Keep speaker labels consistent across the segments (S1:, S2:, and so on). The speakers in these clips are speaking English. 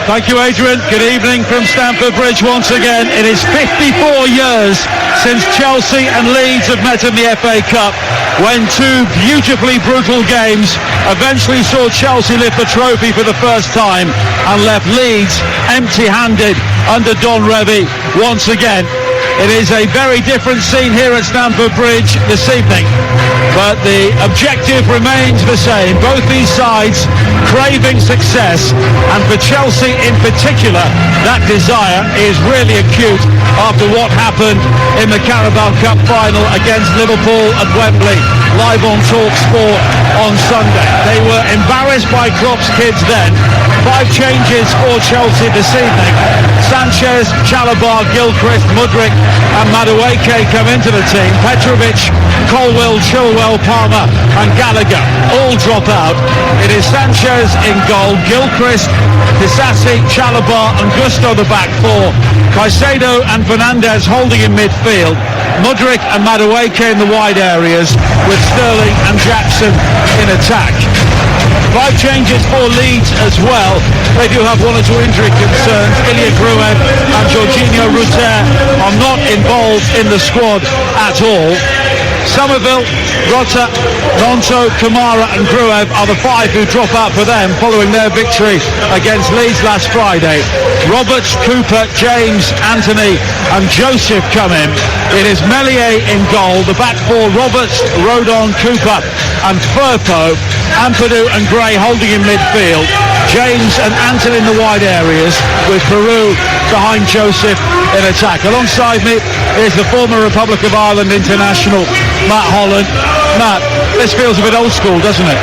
S1: Thank you, Adrian. Good evening from Stamford Bridge once again. It is 54 years since Chelsea and Leeds have met in the FA Cup, when two beautifully brutal games eventually saw Chelsea lift the trophy for the first time and left Leeds empty-handed under Don Revie once again. It is a very different scene here at Stamford Bridge this evening, but the objective remains the same. Both these sides craving success, and for Chelsea in particular, that desire is really acute after what happened in the Carabao Cup final against Liverpool at Wembley, live on TalkSport on Sunday. They were embarrassed by Klopp's kids then. 5 changes for Chelsea this evening. Sanchez, Chalobah, Gilchrist, Mudryk and Madueke come into the team. Petrovic, Colwill, Chilwell, Palmer and Gallagher all drop out. It is Sanchez in goal, Gilchrist, Disasi, Chalobah and Gusto the back four. Caicedo and Fernandes holding in midfield. Mudryk and Madueke in the wide areas, with Sterling and Jackson in attack. 5 changes for Leeds as well. They do have 1 or 2 injury concerns. Ilya Gruev and Jorginho Rutter are not involved in the squad at all. Somerville, Rota, Nonto, Kamara and Gruev are the 5 who drop out for them following their victory against Leeds last Friday. Roberts, Cooper, James, Anthony and Joseph come in. It is Meslier in goal. The back four, Roberts, Rodon, Cooper and Firpo. Ampadu and Gray holding in midfield. James and Anthony in the wide areas, with Peru behind Joseph in attack. Alongside me is the former Republic of Ireland international, Matt Holland. Matt, this feels a bit old school, doesn't it?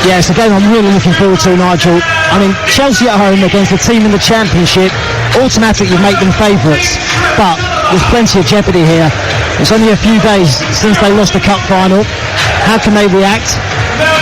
S2: Yeah, it's a game I'm really looking forward to, Nigel. I mean, Chelsea at home against a team in the Championship automatically make them favourites, but there's plenty of jeopardy here. It's only a few days since they lost the cup final. How can they react?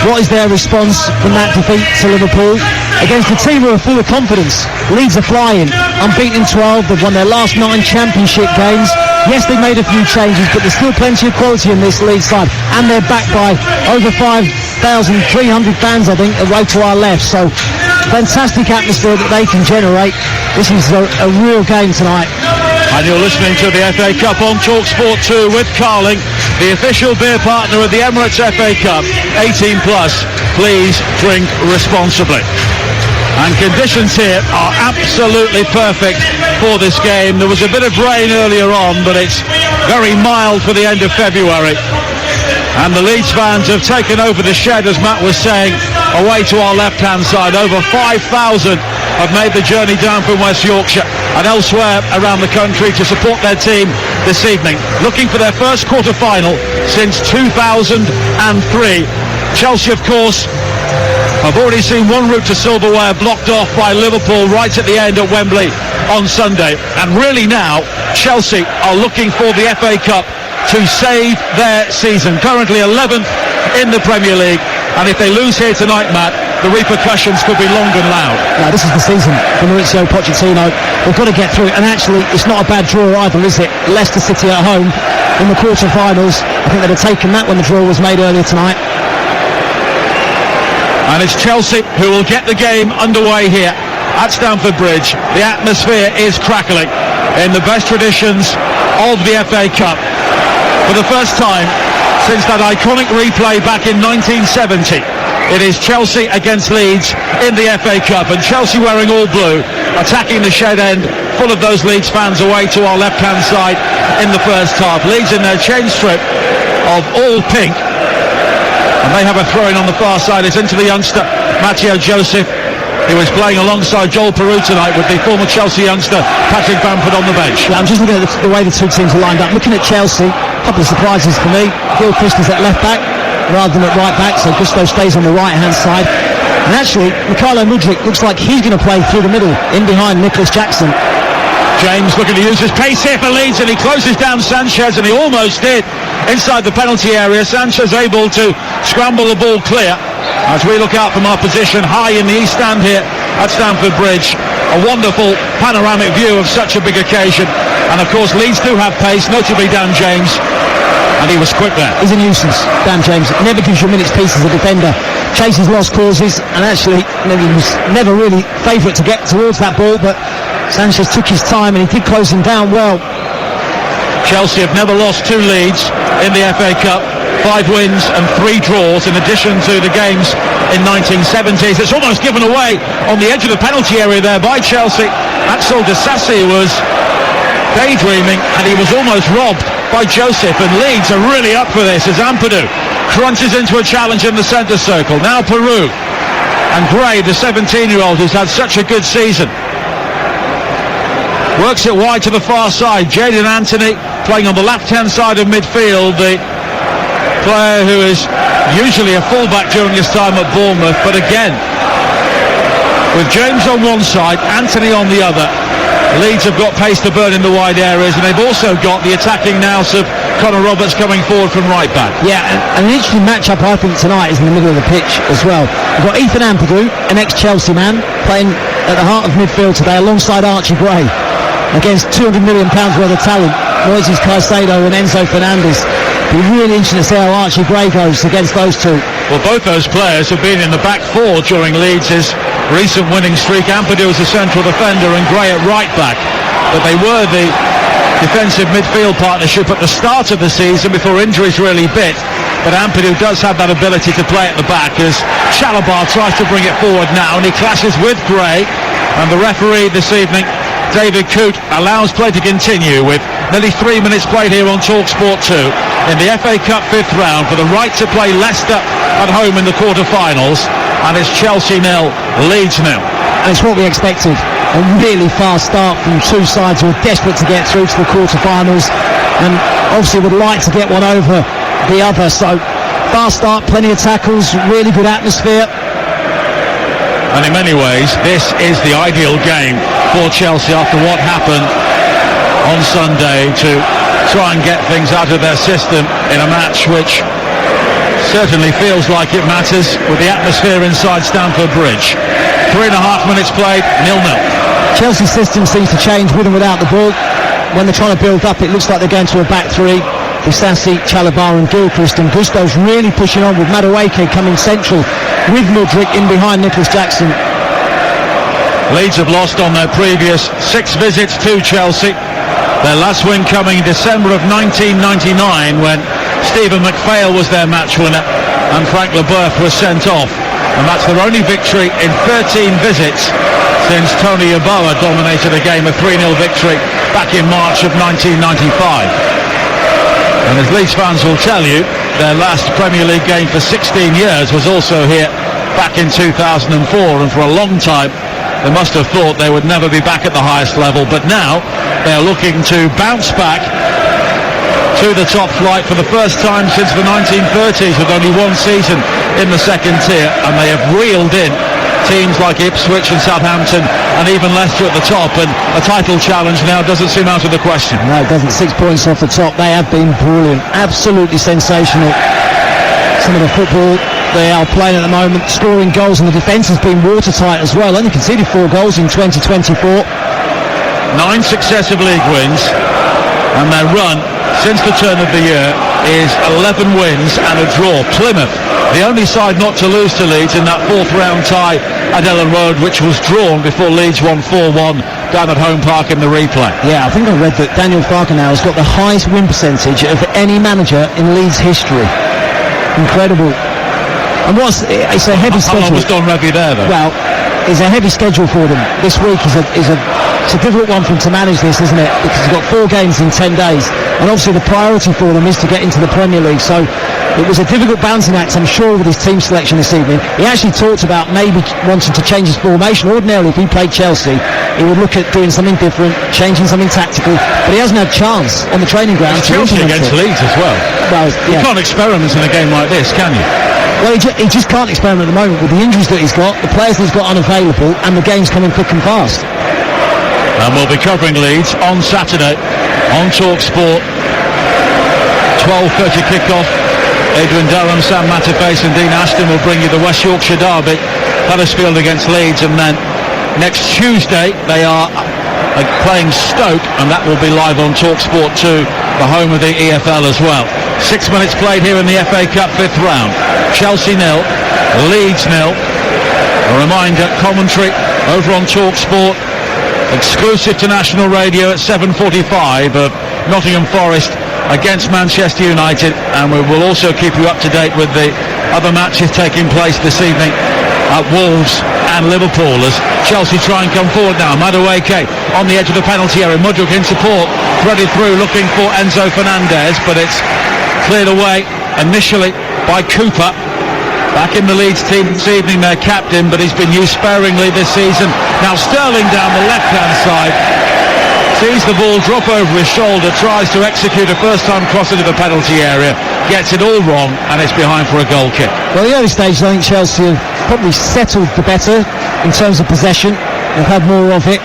S2: What is their response from that defeat to Liverpool? Against a team who are full of confidence. Leeds are flying, unbeaten in 12, they've won their last 9 Championship games. Yes, they've made a few changes, but there's still plenty of quality in this Leeds side, and they're backed by over 5,300 fans, I think, away to our left. So, fantastic atmosphere that they can generate. This is a real game tonight.
S1: And you're listening to the FA Cup on TalkSport 2 with Carling, the official beer partner of the Emirates FA Cup. 18 plus, please drink responsibly. And conditions here are absolutely perfect for this game. There was a bit of rain earlier on, but it's very mild for the end of February. And the Leeds fans have taken over the shed, as Matt was saying, away to our left-hand side. Over 5,000 have made the journey down from West Yorkshire and elsewhere around the country to support their team this evening, looking for their first quarter-final since 2003. Chelsea, of course, I've already seen one route to silverware blocked off by Liverpool right at the end at Wembley on Sunday. And really now, Chelsea are looking for the FA Cup to save their season. Currently 11th in the Premier League. And if they lose here tonight, Matt, the repercussions could be long and loud.
S2: No, this is the season for Mauricio Pochettino. They've got to get through it. And actually, it's not a bad draw either, is it? Leicester City at home in the quarter-finals. I think they'd have taken that when the draw was made earlier tonight.
S1: And it's Chelsea who will get the game underway here at Stamford Bridge. The atmosphere is crackling in the best traditions of the FA Cup. For the first time since that iconic replay back in 1970, it is Chelsea against Leeds in the FA Cup, and Chelsea wearing all blue, attacking the shed end, full of those Leeds fans away to our left-hand side in the first half. Leeds in their chain strip of all pink. And they have a throw-in on the far side. It's into the youngster, Matteo Joseph, who is playing alongside Joel Peru tonight with the former Chelsea youngster, Patrick Bamford, on the bench.
S2: Yeah, I'm just looking at the way the two teams are lined up. Looking at Chelsea, a couple of surprises for me. Gilchrist is at left-back rather than at right-back, so Gusto stays on the right-hand side. And actually, Mykhailo Mudryk looks like he's going to play through the middle, in behind Nicholas Jackson.
S1: James looking to use his pace here for Leeds, and he closes down Sanchez, and he almost did inside the penalty area. Sanchez able to scramble the ball clear as we look out from our position high in the east stand here at Stamford Bridge. A wonderful panoramic view of such a big occasion, and of course Leeds do have pace, notably Dan James, and he was quick there.
S2: He's a nuisance, Dan James. It never gives you a minute's peace as a defender. chases lost causes, and actually he was never really favourite to get towards that ball, but Sanchez took his time and he did close him down well.
S1: Chelsea have never lost to Leeds in the FA Cup. 5 wins and 3 draws in addition to the games in 1970s. It's almost given away on the edge of the penalty area there by Chelsea. Axel Disasi was daydreaming and he was almost robbed by Joseph, and Leeds are really up for this as Ampadu crunches into a challenge in the centre circle. Now Peru and Gray, the 17-year-old who's had such a good season, works it wide to the far side. Jadon Anthony playing on the left-hand side of midfield, the player who is usually a fullback during his time at Bournemouth, but again, with James on one side, Anthony on the other, Leeds have got pace to burn in the wide areas, and they've also got the attacking nous of Connor Roberts coming forward from right back. Yeah,
S2: and an interesting match-up I think tonight is in the middle of the pitch as well. We've got Ethan Ampadu, an ex-Chelsea man, playing at the heart of midfield today alongside Archie Gray against £200 million worth of talent, Moises Caicedo and Enzo Fernandez. It'll be really interesting to see how Archie Gray goes against those two.
S1: Well, both those players have been in the back four during Leeds' recent winning streak. Ampadu as a central defender and Gray at right back. But they were the defensive midfield partnership at the start of the season before injuries really bit. But Ampadu does have that ability to play at the back as Chalabar tries to bring it forward now, and he clashes with Gray. And the referee this evening, David Coote, allows play to continue with nearly 3 minutes played here on TalkSport 2 in the FA Cup 5th round for the right to play Leicester at home in the quarter-finals, and it's Chelsea 0, Leeds 0.
S2: And it's what we expected, a really fast start from two sides who are desperate to get through to the quarter-finals and obviously would like to get one over the other. So fast start, plenty of tackles, really good atmosphere.
S1: And in many ways, this is the ideal game for Chelsea after what happened on Sunday, to try and get things out of their system in a match which certainly feels like it matters with the atmosphere inside Stamford Bridge. 3.5 minutes played, 0-0.
S2: Chelsea's system seems to change with and without the ball. When they're trying to build up, it looks like they're going to a back three. Disasi, Chalabar and Gilchrist, and Gusto's really pushing on with Madueke coming central with Mudryk in behind Nicholas Jackson.
S1: Leeds have lost on their previous 6 visits to Chelsea. Their last win coming in December of 1999 when Stephen McPhail was their match winner and Frank Leboeuf was sent off. And that's their only victory in 13 visits since Tony Yeboah dominated a game, a 3-0 victory back in March of 1995. And as Leeds fans will tell you, their last Premier League game for 16 years was also here back in 2004, and for a long time they must have thought they would never be back at the highest level, but now they are looking to bounce back to the top flight for the first time since the 1930s, with only one season in the second tier, and they have reeled in teams like Ipswich and Southampton and even Leicester at the top, and a title challenge now doesn't seem out of the question.
S2: No, it doesn't. 6 points off the top. They have been brilliant, absolutely sensational. Some of the football they are playing at the moment, scoring goals, and the defence has been watertight as well. Only conceded 4 goals in 2024.
S1: 9 successive league wins, and their run since the turn of the year is 11 wins and a draw. Plymouth, the only side not to lose to Leeds in that 4th round tie at Ellen Road, which was drawn before Leeds won 4-1 down at Home Park in the replay.
S2: Yeah, I think I read that Daniel Farkenau has got the highest win percentage of any manager in Leeds history. Incredible. And it's a heavy schedule.
S1: How long was Don Revie there, though?
S2: Well, it's a heavy schedule for them. This week is a difficult one for him to manage this, isn't it? Because he's got 4 games in 10 days. And obviously the priority for them is to get into the Premier League. So it was a difficult balancing act, I'm sure, with his team selection this evening. He actually talked about maybe wanting to change his formation. Ordinarily, if he played Chelsea, he would look at doing something different, changing something tactical. But he hasn't had chance on the training ground.
S1: It's Chelsea against Leeds as well.
S2: Well, yeah.
S1: You can't experiment in a game like this, can you?
S2: Well, he just can't experiment at the moment with the injuries that he's got, the players that he's got unavailable, and the game's coming thick and fast.
S1: And we'll be covering Leeds on Saturday on TalkSport. 12:30 kick-off. Adrian Durham, Sam Matterface and Dean Ashton will bring you the West Yorkshire derby, Huddersfield against Leeds, and then next Tuesday they are playing Stoke, and that will be live on TalkSport 2, the home of the EFL as well. 6 minutes played here in the FA Cup 5th round. Chelsea 0, Leeds 0. A reminder, commentary over on TalkSport, exclusive to national radio at 7:45 of Nottingham Forest against Manchester United, and we will also keep you up to date with the other matches taking place this evening at Wolves and Liverpool as Chelsea try and come forward now. Madueke on the edge of the penalty area, Mudryk in support, threaded through looking for Enzo Fernandez, but it's cleared away initially by Cooper. Back in the Leeds team this evening, their captain, but he's been used sparingly this season. Now Sterling down the left-hand side, sees the ball drop over his shoulder, tries to execute a first-time cross into the penalty area, gets it all wrong, and it's behind for a goal kick.
S2: Well, the early stage, I think Chelsea have probably settled the better in terms of possession. They've had more of it.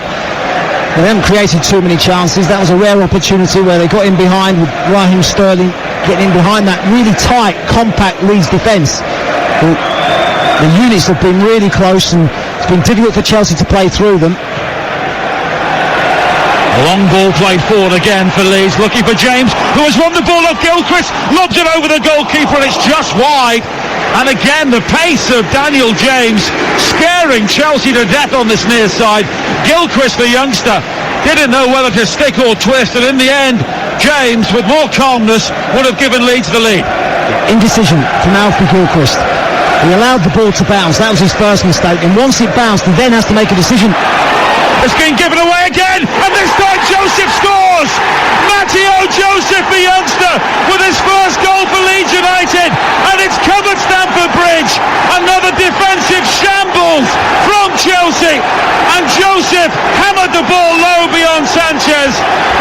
S2: They haven't created too many chances. That was a rare opportunity where they got in behind with Raheem Sterling getting in behind that really tight, compact Leeds defence. The units have been really close, and it's been difficult for Chelsea to play through them.
S1: A long ball played forward again for Leeds, looking for James, who has won the ball off Gilchrist, lobs it over the goalkeeper, and it's just wide. And again, the pace of Daniel James scaring Chelsea to death on this near side. Gilchrist, the youngster, didn't know whether to stick or twist, and in the end, James, with more calmness, would have given Leeds the lead.
S2: Indecision from Alfie Gilchrist. He allowed the ball to bounce. That was his first mistake, and once it bounced, he then has to make a decision.
S1: It's been given away again, and this time Joseph scores! Matteo Joseph, the youngster, with his first goal for Leeds United, and it's covered Stamford Bridge. Another defensive shambles from Chelsea, and Joseph hammered the ball low beyond Sanchez,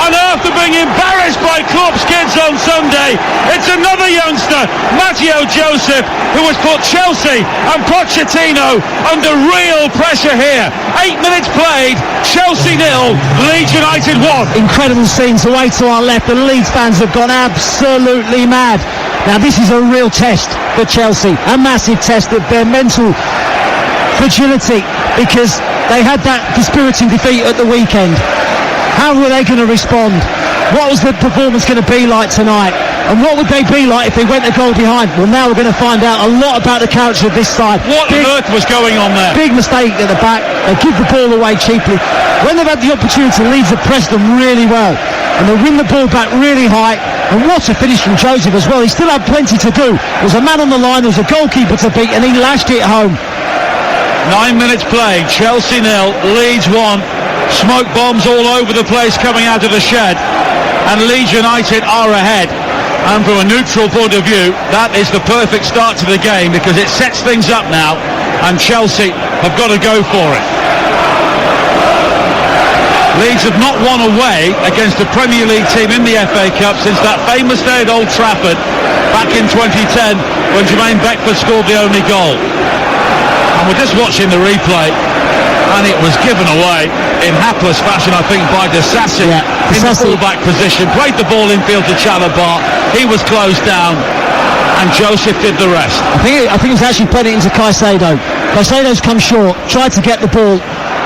S1: and after being embarrassed by Klopp's kids on Sunday, it's another youngster, Matteo Joseph, who has put Chelsea and Pochettino under real pressure here. 8 minutes played, Chelsea 0, Leeds United 1.
S2: Incredible scenes away to our left. The Leeds fans have gone absolutely mad. Now this is a real test for Chelsea, a massive test of their mental fragility, because they had that dispiriting defeat at the weekend. How were they going to respond? What was the performance going to be like tonight? And what would they be like if they went a goal behind? Well, now we're going to find out a lot about the character of this side.
S1: What on earth was going on there?
S2: Big mistake at the back. They give the ball away cheaply. When they've had the opportunity, Leeds have pressed them really well, and they win the ball back really high. And what a finish from Joseph as well. He still had plenty to do. There was a man on the line, there was a goalkeeper to beat, and he lashed it home.
S1: 9 minutes played, Chelsea 0, Leeds 1. Smoke bombs all over the place coming out of the shed, and Leeds United are ahead. And from a neutral point of view, that is the perfect start to the game, because it sets things up now, and Chelsea have got to go for it. Leeds have not won away against a Premier League team in the FA Cup since that famous day at Old Trafford back in 2010 when Jermaine Beckford scored the only goal. And we're just watching the replay, and it was given away in hapless fashion, I think, by Disasi in the full-back position. Played the ball infield to Chalobah. He was closed down, and Joseph did the rest.
S2: I think he's actually played it into Caicedo. Caicedo's come short, tried to get the ball.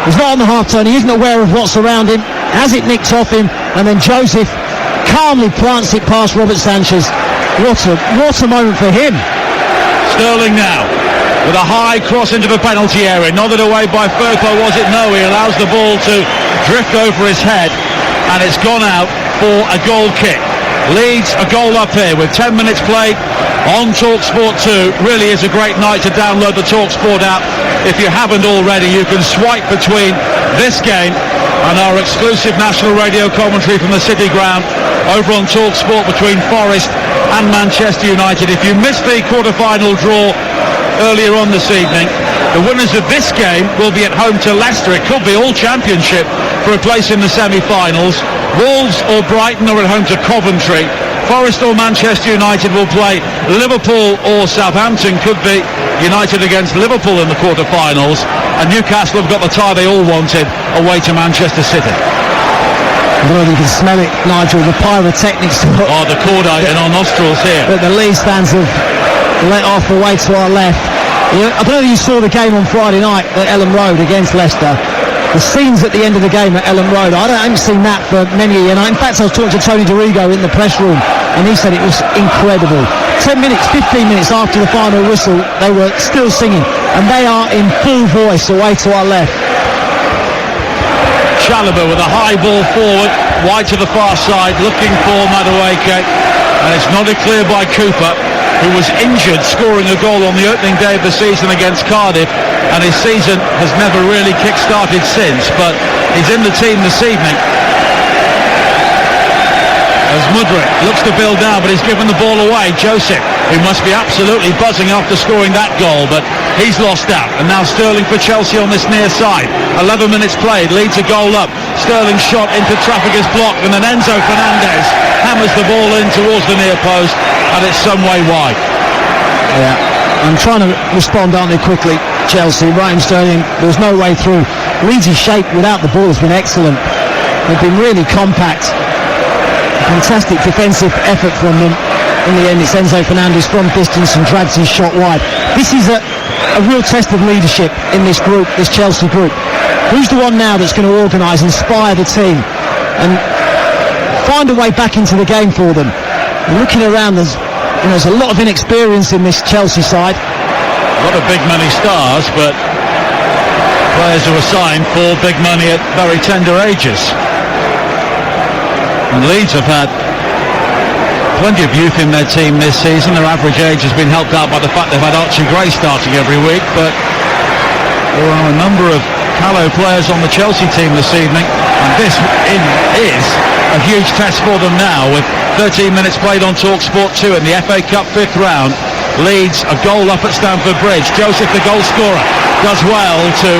S2: He's not on the half-turn. He isn't aware of what's around him. Has it nicked off him, and then Joseph calmly plants it past Robert Sanchez. What a moment for him.
S1: Sterling now with a high cross into the penalty area, nodded away by Firpo, was it? No, he allows the ball to drift over his head, and it's gone out for a goal kick. Leeds a goal up here with 10 minutes played on TalkSport 2. Really is a great night to download the TalkSport app. If you haven't already, you can swipe between this game and our exclusive national radio commentary from the City Ground over on TalkSport between Forest and Manchester United. If you missed the quarter-final draw earlier on this evening, the winners of this game will be at home to Leicester. It could be all championship for a place in the semi-finals. Wolves or Brighton are at home to Coventry. Forest or Manchester United will play Liverpool or Southampton. Could be United against Liverpool in the quarter-finals. And Newcastle have got the tie they all wanted away to Manchester City.
S2: I don't know if you can smell it, Nigel, the pyrotechnics.
S1: Oh, the cordite in our nostrils here.
S2: But the Leeds fans have let off away to our left. I don't know if you saw the game on Friday night at Ellen Road against Leicester. The scenes at the end of the game at Ellen Road, I haven't seen that for many years. In fact, I was talking to Tony DeRigo in the press room, and he said it was incredible. 10 minutes, 15 minutes after the final whistle, they were still singing, and they are in full voice away to our left.
S1: Chalobah with a high ball forward, wide to the far side, looking for Madueke, and it's nodded clear by Cooper, who was injured scoring a goal on the opening day of the season against Cardiff, and his season has never really kick-started since, but he's in the team this evening. As Mudryk looks to build now, but he's given the ball away. Joseph, who must be absolutely buzzing after scoring that goal, but he's lost out. And now Sterling for Chelsea on this near side. 11 minutes played, Leeds a goal up. Sterling's shot into traffic is blocked, and then Enzo Fernandez hammers the ball in towards the near post, and it's some way wide.
S2: Yeah, I'm trying to respond, aren't they, quickly. Chelsea, Raheem Sterling, there was no way through. Leeds' shape without the ball has been excellent. They've been really compact. Fantastic defensive effort from them. In the end, it's Enzo Fernandez from distance and drags his shot wide. This is a real test of leadership in this group, this Chelsea group. Who's the one now that's going to organise, inspire the team, and find a way back into the game for them? And looking around, there's a lot of inexperience in this Chelsea side.
S1: A lot of big money stars, but players who are signed for big money at very tender ages. And Leeds have had plenty of youth in their team this season. Their average age has been helped out by the fact they've had Archie Gray starting every week, but there are a number of Callow players on the Chelsea team this evening, and this is a huge test for them now, with 13 minutes played on TalkSport 2 in the FA Cup 5th round. Leeds a goal up at Stamford Bridge. Joseph, the goal scorer, does well to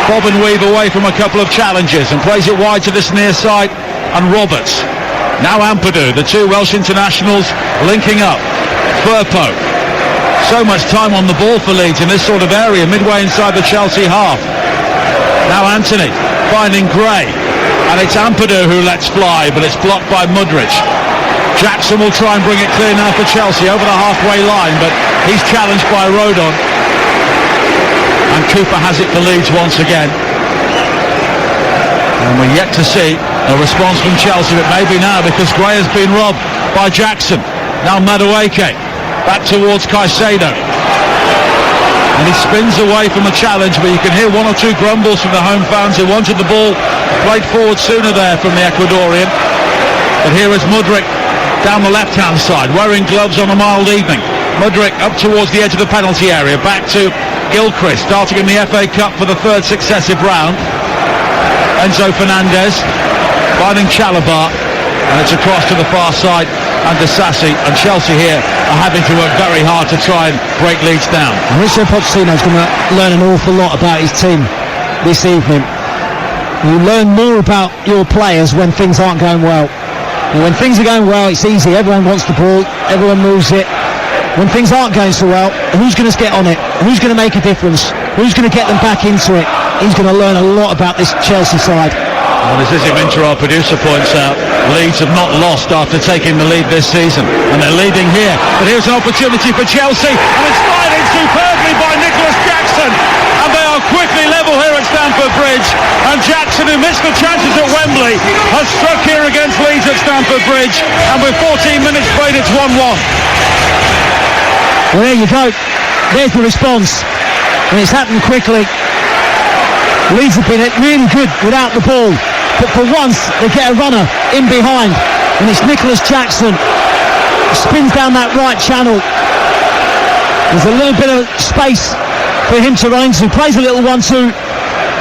S1: bob and weave away from a couple of challenges and plays it wide to this near side, and Roberts. Now Ampadu, the two Welsh internationals linking up. Firpo. So much time on the ball for Leeds in this sort of area, midway inside the Chelsea half. Now Anthony finding Gray, and it's Ampadu who lets fly, but it's blocked by Mudryk. Jackson will try and bring it clear now for Chelsea over the halfway line, but he's challenged by Rodon. And Cooper has it for Leeds once again. And we're yet to see a response from Chelsea, but maybe now, because Gray has been robbed by Jackson. Now Madueke back towards Caicedo, and he spins away from a challenge, but you can hear one or two grumbles from the home fans who wanted the ball played forward sooner there from the Ecuadorian. But here is Mudryk down the left hand side, wearing gloves on a mild evening. Mudryk up towards the edge of the penalty area, back to Gilchrist, starting in the FA Cup for the third successive round. Enzo Fernandez finding Chalobah, and it's across to the far side and Disasi, and Chelsea here are having to work very hard to try and break Leeds down.
S2: Mauricio Pochettino's going to learn an awful lot about his team this evening. You learn more about your players when things aren't going well. And when things are going well, it's easy. Everyone wants the ball, everyone moves it. When things aren't going so well, who's going to get on it? Who's going to make a difference? Who's going to get them back into it? He's going to learn a lot about this Chelsea side.
S1: Well, as Izzy Minter, our producer, points out, Leeds have not lost after taking the lead this season, and they're leading here. But here's an opportunity for Chelsea, and it's sliding superbly by Nicholas Jackson, and they are quickly level here at Stamford Bridge. And Jackson, who missed the chances at Wembley, has struck here against Leeds at Stamford Bridge, and with 14 minutes played, it's 1-1.
S2: Well, there you go. There's the response, and it's happened quickly. Leeds have been really good without the ball, but for once they get a runner in behind, and it's Nicholas Jackson who spins down that right channel. There's a little bit of space for him to run into, plays a little 1-2,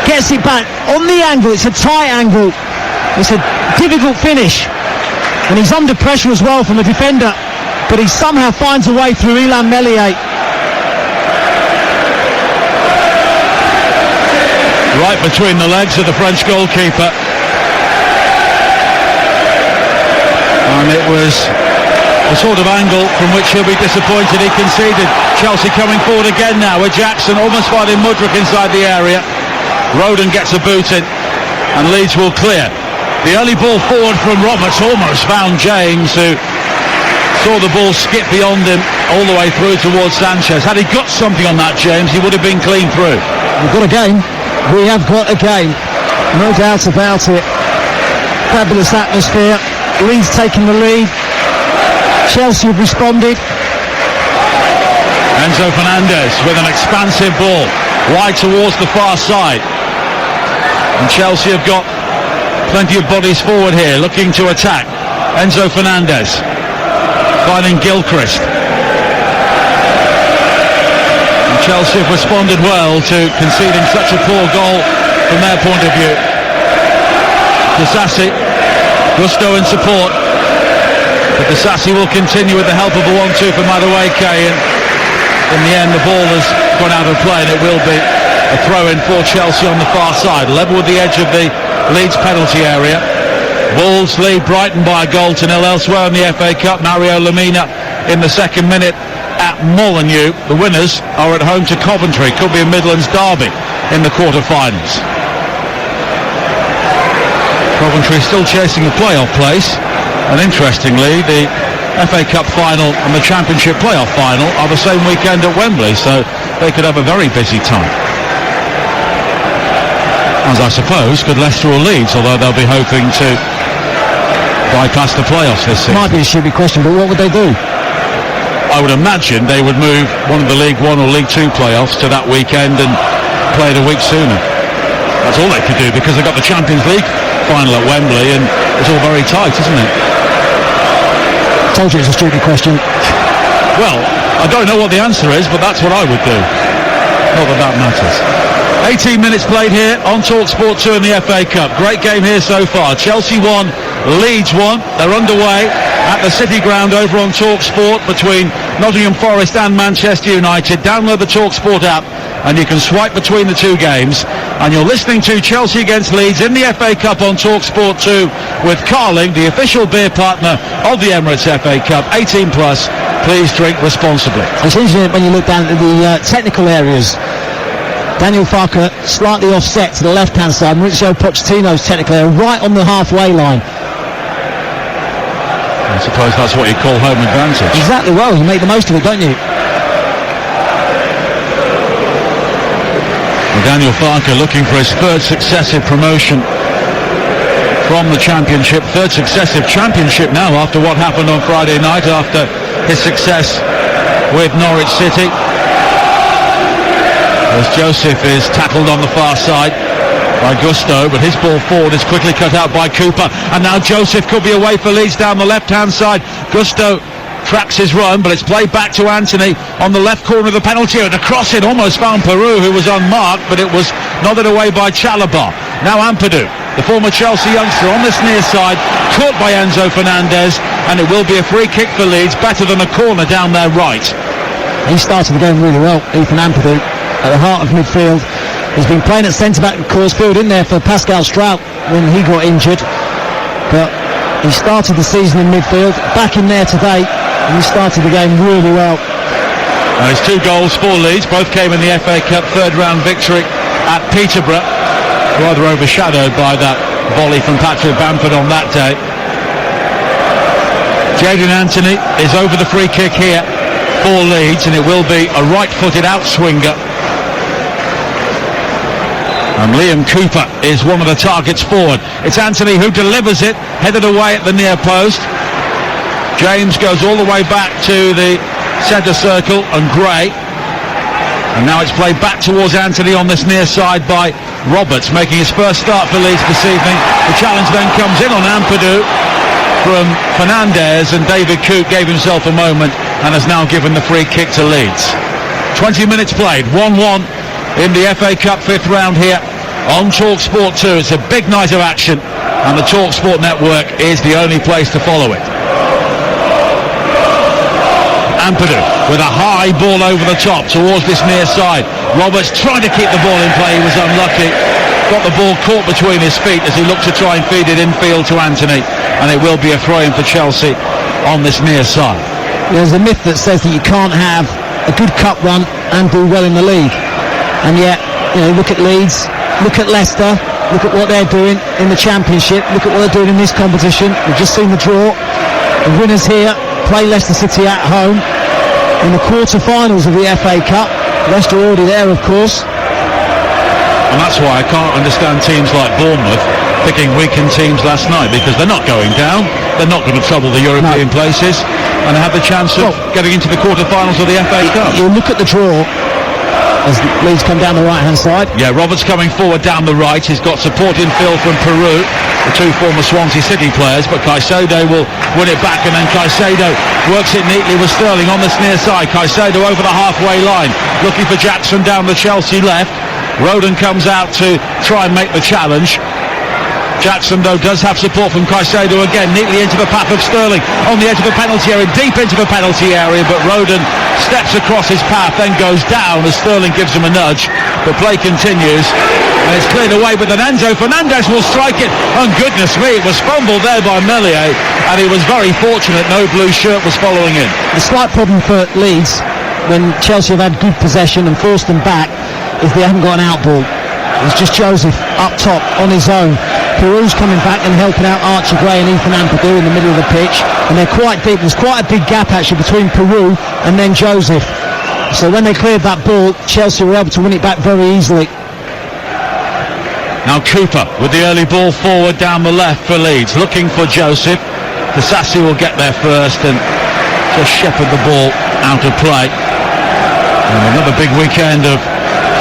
S2: gets it back on the angle. It's a tight angle, it's a difficult finish, and he's under pressure as well from the defender, but he somehow finds a way through Illan Meslier.
S1: Right between the legs of the French goalkeeper. And it was the sort of angle from which he'll be disappointed he conceded. Chelsea coming forward again now with Jackson almost finding Mudryk inside the area. Rodon gets a boot in, and Leeds will clear. The early ball forward from Roberts almost found James, who saw the ball skip beyond him all the way through towards Sanchez. Had he got something on that, James, he would have been clean through.
S2: We've got a game. We have got a game. No doubt about it. Fabulous atmosphere. Leeds taking the lead. Chelsea have responded.
S1: Enzo Fernandez with an expansive ball wide towards the far side. And Chelsea have got plenty of bodies forward here looking to attack. Enzo Fernandez finding Gilchrist. And Chelsea have responded well to conceding such a poor goal from their point of view. Disasi, Gusto in support. But Disasi will continue with the help of a 1-2 from Madueke, and in the end the ball has gone out of play and it will be a throw-in for Chelsea on the far side, level with the edge of the Leeds penalty area. Wolves lead Brighton by a goal to nil. Elsewhere in the FA Cup, Mario Lemina in the second minute at Molineux. The winners are at home to Coventry. Could be a Midlands derby in the quarter-finals. Coventry still chasing a playoff place, and interestingly the FA Cup final and the Championship playoff final are the same weekend at Wembley, so they could have a very busy time. As I suppose could Leicester or Leeds, although they'll be hoping to bypass the playoffs this season.
S2: Might be a stupid question, but what would they do?
S1: I would imagine they would move one of the League One or League Two playoffs to that weekend and play it a week sooner. That's all they could do, because they've got the Champions League final at Wembley and it's all very tight, isn't it?
S2: Told you it's a stupid question.
S1: Well, I don't know what the answer is, but that's what I would do. Not that that matters. 18 minutes played here on TalkSport 2 in the FA Cup. Great game here so far. Chelsea won, Leeds won. They're underway at the City Ground over on TalkSport between Nottingham Forest and Manchester United. Download the TalkSport app and you can swipe between the two games. And you're listening to Chelsea against Leeds in the FA Cup on TalkSport 2 with Carling, the official beer partner of the Emirates FA Cup. 18 plus. Please drink responsibly.
S2: It's interesting when you look down at the technical areas. Daniel Farke slightly offset to the left-hand side. Mauricio Pochettino's technical area right on the halfway line.
S1: I suppose that's what you call home advantage.
S2: Exactly, well, you make the most of it, don't you?
S1: Well, Daniel Farke looking for his third successive promotion from the Championship. Third successive Championship now after what happened on Friday night after his success with Norwich City. As Joseph is tackled on the far side by Gusto, but his ball forward is quickly cut out by Cooper, and now Joseph could be away for Leeds down the left-hand side. Gusto tracks his run, but it's played back to Anthony on the left corner of the penalty area. The cross in almost found Peru, who was unmarked, but it was nodded away by Chalobah. Now Ampadu, the former Chelsea youngster, on this near side, caught by Enzo Fernandez, and it will be a free kick for Leeds, better than a corner down their right.
S2: He started the game really well, Ethan Ampadu, at the heart of midfield. He's been playing at centre-back, of course, filled in there for Pascal Strout when he got injured. But he started the season in midfield, back in there today, and he started the game really well.
S1: Now his 2 goals for Leeds, both came in the FA Cup third-round victory at Peterborough, rather overshadowed by that volley from Patrick Bamford on that day. Jadon Anthony is over the free kick here for Leeds, and it will be a right-footed outswinger. And Liam Cooper is one of the targets forward. It's Anthony who delivers it, headed away at the near post. James goes all the way back to the centre circle, and Gray. And now it's played back towards Anthony on this near side by Roberts, making his first start for Leeds this evening. The challenge then comes in on Ampadu from Fernandez, and David Coote gave himself a moment and has now given the free kick to Leeds. 20 minutes played, 1-1 in the FA Cup 5th round here on TalkSport 2. It's a big night of action, and the TalkSport network is the only place to follow it. Ampadu with a high ball over the top towards this near side. Roberts trying to keep the ball in play, he was unlucky. Got the ball caught between his feet as he looked to try and feed it infield to Anthony, and it will be a throw-in for Chelsea on this near side.
S2: There's a myth that says that you can't have a good cup run and do well in the league. And yet, you know, look at Leeds, look at Leicester, look at what they're doing in the Championship, look at what they're doing in this competition. We've just seen the draw. The winners here play Leicester City at home in the quarter-finals of the FA Cup. Leicester already there, of course.
S1: And that's why I can't understand teams like Bournemouth picking weakened teams last night, because they're not going down, they're not going to trouble the European places, and they have the chance of getting into the quarterfinals of the FA Cup.
S2: You look at the draw as Leeds come down the right-hand side.
S1: Yeah, Roberts coming forward down the right. He's got support in field from Peru, the two former Swansea City players, but Caicedo will win it back, and then Caicedo works it neatly with Sterling on this near side. Caicedo over the halfway line, looking for Jackson down the Chelsea left. Roden comes out to try and make the challenge. Jackson, though, does have support from Caicedo again, neatly into the path of Sterling, on the edge of the penalty area, deep into the penalty area, but Roden steps across his path, then goes down as Sterling gives him a nudge. The play continues, and it's cleared away, but then Enzo Fernandez will strike it, and goodness me, it was fumbled there by Meslier, and he was very fortunate no blue shirt was following in.
S2: The slight problem for Leeds, when Chelsea have had good possession and forced them back, is they haven't got an out ball. It's just Joseph up top on his own. Peru's coming back and helping out Archie Gray and Ethan Ampadu in the middle of the pitch, and they're quite deep. There's quite a big gap actually between Peru and then Joseph. So when they cleared that ball, Chelsea were able to win it back very easily.
S1: Now Cooper with the early ball forward down the left for Leeds, looking for Joseph. Disasi will get there first and just shepherd the ball out of play. And another big weekend of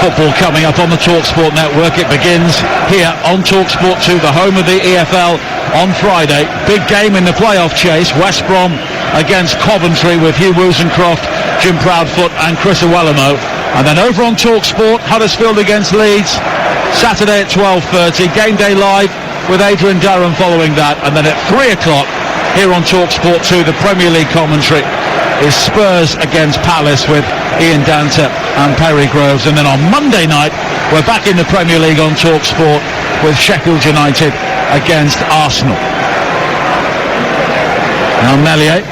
S1: football coming up on the TalkSport network. It begins here on TalkSport 2, the home of the EFL, on Friday. Big game in the playoff chase, West Brom against Coventry, with Hugh Wozencroft, Jim Proudfoot and Chris Awelimo. And then over on TalkSport, Huddersfield against Leeds, Saturday at 12:30. Game day live with Adrian Durham following that. And then at 3 o'clock here on TalkSport 2, the Premier League commentary is Spurs against Palace with Ian Danta and Perry Groves. And then on Monday night, we're back in the Premier League on TalkSport with Sheffield United against Arsenal. Now Meslier,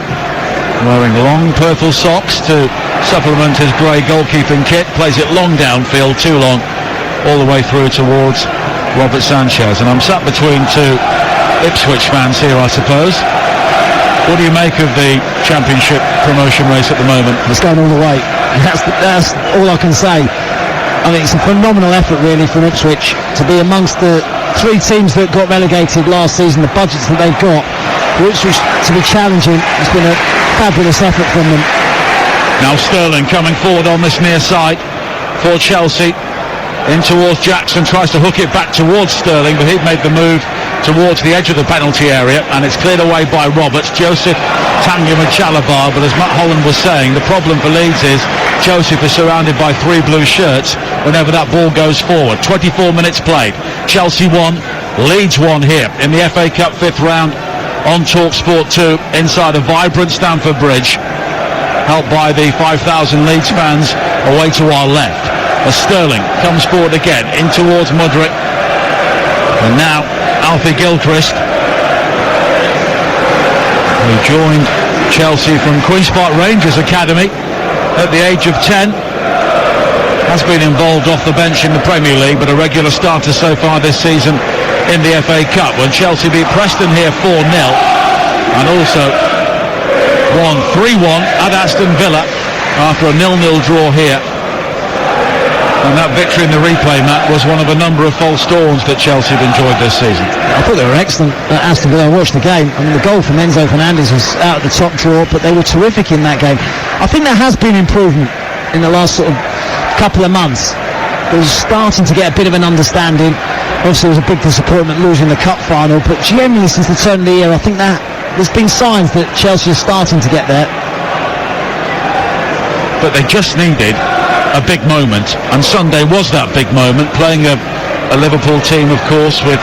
S1: wearing long purple socks to supplement his grey goalkeeping kit, plays it long downfield, too long, all the way through towards Robert Sanchez. And I'm sat between two Ipswich fans here, I suppose. What do you make of the Championship promotion race at the moment?
S2: It's going all the way. That's all I can say. I mean, it's a phenomenal effort really from Ipswich to be amongst the three teams that got relegated last season. The budgets that they've got, for Ipswich to be challenging, it's been a fabulous effort from them.
S1: Now Sterling coming forward on this near side for Chelsea. In towards Jackson, tries to hook it back towards Sterling, but he'd made the move towards the edge of the penalty area, and it's cleared away by Roberts. Joseph, Tanguy and Chalabar, but as Matt Holland was saying, the problem for Leeds is Joseph is surrounded by three blue shirts whenever that ball goes forward. 24 minutes played. Chelsea 1, Leeds 1 here in the FA Cup 5th round on TalkSport 2 inside a vibrant Stamford Bridge, helped by the 5,000 Leeds fans away to our left. As Sterling comes forward again in towards Mudryk, and now Alfie Gilchrist, who joined Chelsea from Queen's Park Rangers Academy at the age of 10, has been involved off the bench in the Premier League, but a regular starter so far this season in the FA Cup, when Chelsea beat Preston here 4-0 and also won 3-1 at Aston Villa after a 0-0 draw here. And that victory in the replay, Matt, was one of a number of false dawns that Chelsea have enjoyed this season.
S2: I thought they were excellent at Aston Villa. I watched the game. I mean, the goal from Enzo Fernandez was out of the top drawer, but they were terrific in that game. I think there has been improvement in the last sort of couple of months. They were starting to get a bit of an understanding. Obviously, it was a big disappointment losing the cup final, but generally since the turn of the year, I think that there's been signs that Chelsea are starting to get there.
S1: But they just needed a big moment, and Sunday was that big moment, playing a Liverpool team, of course, with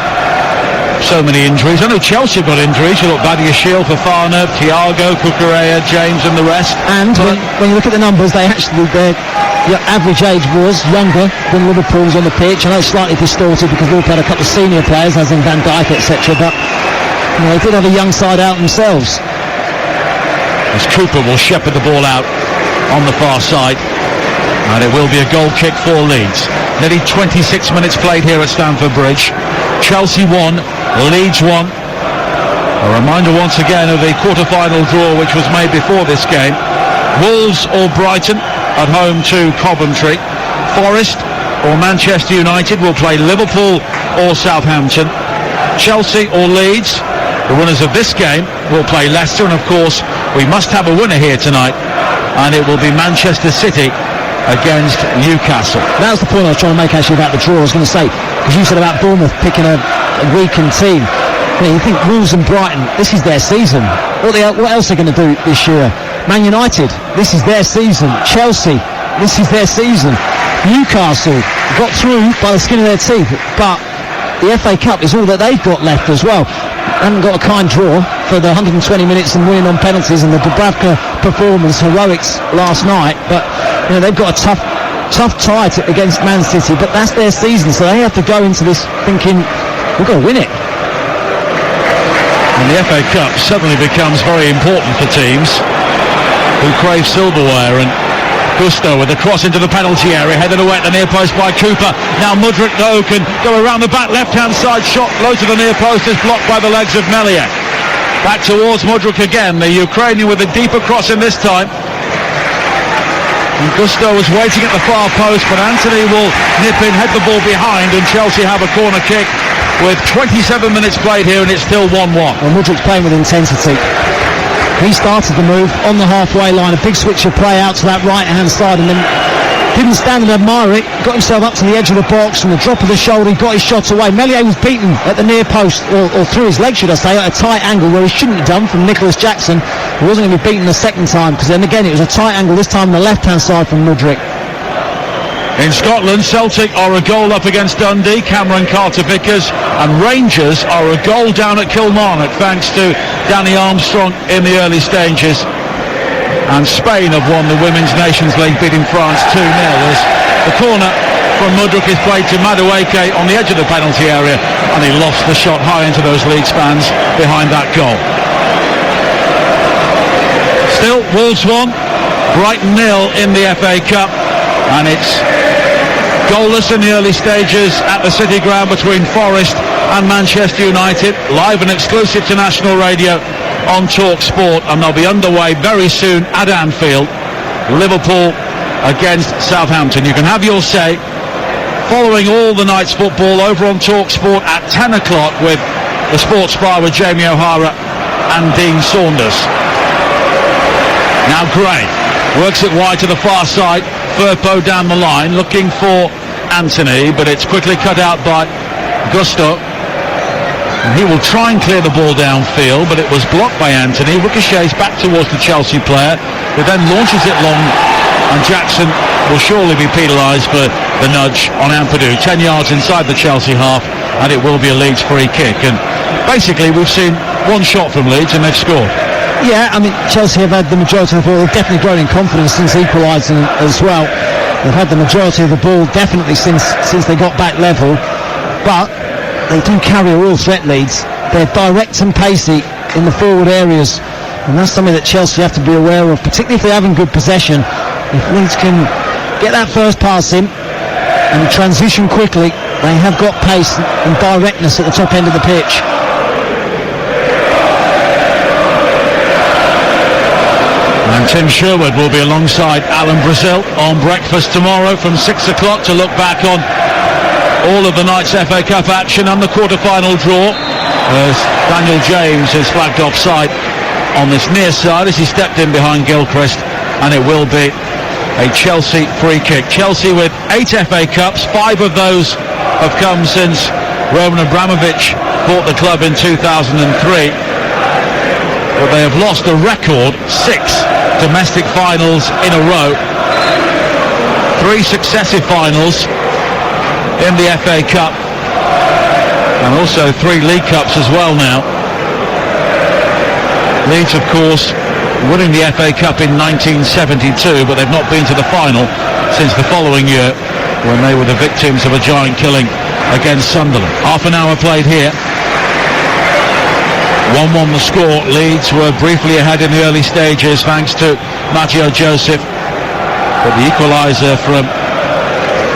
S1: so many injuries. I know Chelsea got injuries. You look Badiashile, Fofana, Thiago, Cucurella, James and the rest.
S2: And when you look at the numbers, their average age was younger than Liverpool's on the pitch. I know it's slightly distorted because Liverpool had a couple of senior players, as in Van Dijk, etc., but they did have a young side out themselves.
S1: As Cooper will shepherd the ball out on the far side, and it will be a goal kick for Leeds. Nearly 26 minutes played here at Stamford Bridge. Chelsea 1, Leeds 1. A reminder once again of the quarter-final draw which was made before this game. Wolves or Brighton at home to Coventry. Forest or Manchester United will play Liverpool or Southampton. Chelsea or Leeds, the winners of this game, will play Leicester. And of course, we must have a winner here tonight, and it will be Manchester City against Newcastle.
S2: That was the point I was trying to make actually about the draw. I was going to say, because you said about Bournemouth picking a weakened team. You think Wolves and Brighton, this is their season. What else are they going to do this year? Man United, this is their season. Chelsea, this is their season. Newcastle got through by the skin of their teeth, but the FA Cup is all that they've got left as well. They haven't got a kind draw for the 120 minutes and winning on penalties and the Dubravka performance, heroics last night, but they've got a tough tie against Man City, but that's their season, so they have to go into this thinking, we've got to win it.
S1: And the FA Cup suddenly becomes very important for teams who crave silverware. And Gusto with a cross into the penalty area, headed away at the near post by Cooper. Now Mudryk though can go around the back, left-hand side shot, low to the near post, is blocked by the legs of Melier. Back towards Mudryk again, the Ukrainian with a deeper cross in this time. And Gusto was waiting at the far post, but Anthony will nip in, head the ball behind, and Chelsea have a corner kick with 27 minutes played here, and it's still 1-1.
S2: And Mudryk's playing with intensity. He started the move on the halfway line, a big switch of play out to that right-hand side, and then didn't stand and admire it, got himself up to the edge of the box, and the drop of the shoulder, he got his shot away. Melier was beaten at the near post, or through his leg, should I say, at a tight angle where he shouldn't have done, from Nicholas Jackson. He wasn't going to be beaten the second time, because then again it was a tight angle, this time on the left-hand side from Mudryk.
S1: In Scotland, Celtic are a goal up against Dundee, Cameron Carter-Vickers, and Rangers are a goal down at Kilmarnock, thanks to Danny Armstrong in the early stages. And Spain have won the Women's Nations League, beating France 2-0 as the corner from Mudryk is played to Madueke on the edge of the penalty area, and he lost the shot high into those Leeds fans behind that goal. Still, Wolves 1, Brighton 0 in the FA Cup, and it's goalless in the early stages at the City Ground between Forest and Manchester United. Live and exclusive to national radio on Talk Sport, and they'll be underway very soon at Anfield. Liverpool against Southampton. You can have your say following all the night's football over on Talk Sport at 10 o'clock with the Sports Bar with Jamie O'Hara and Dean Saunders. Now Gray works it wide to the far side. Firpo down the line looking for Anthony, but it's quickly cut out by Gusto, and he will try and clear the ball downfield, but it was blocked by Anthony. Ricochets back towards the Chelsea player, who then launches it long, and Jackson will surely be penalised for the nudge on Ampadu, 10 yards inside the Chelsea half, and it will be a Leeds free kick. And basically we've seen one shot from Leeds and they've scored.
S2: Yeah, I mean, Chelsea have had the majority of the ball. They've definitely grown in confidence since equalising as well. They've had the majority of the ball definitely since they got back level, but they do carry a real threat, Leeds. They're direct and pacey in the forward areas, and that's something that Chelsea have to be aware of, particularly if they're having good possession. If Leeds can get that first pass in and transition quickly, they have got pace and directness at the top end of the pitch.
S1: And Tim Sherwood will be alongside Alan Brazil on breakfast tomorrow from 6 o'clock to look back on all of the night's FA Cup action and the quarter-final draw, as Daniel James is flagged offside on this near side as he stepped in behind Gilchrist, and it will be a Chelsea free kick. Chelsea with 8 FA Cups, 5 of those have come since Roman Abramovich bought the club in 2003, but they have lost a record 6 domestic finals in a row, 3 successive finals in the FA Cup, and also 3 League Cups as well now. Leeds, of course, winning the FA Cup in 1972, but they've not been to the final since the following year, when they were the victims of a giant killing against Sunderland. Half an hour played here. 1-1 the score. Leeds were briefly ahead in the early stages thanks to Matteo Joseph, but the equaliser from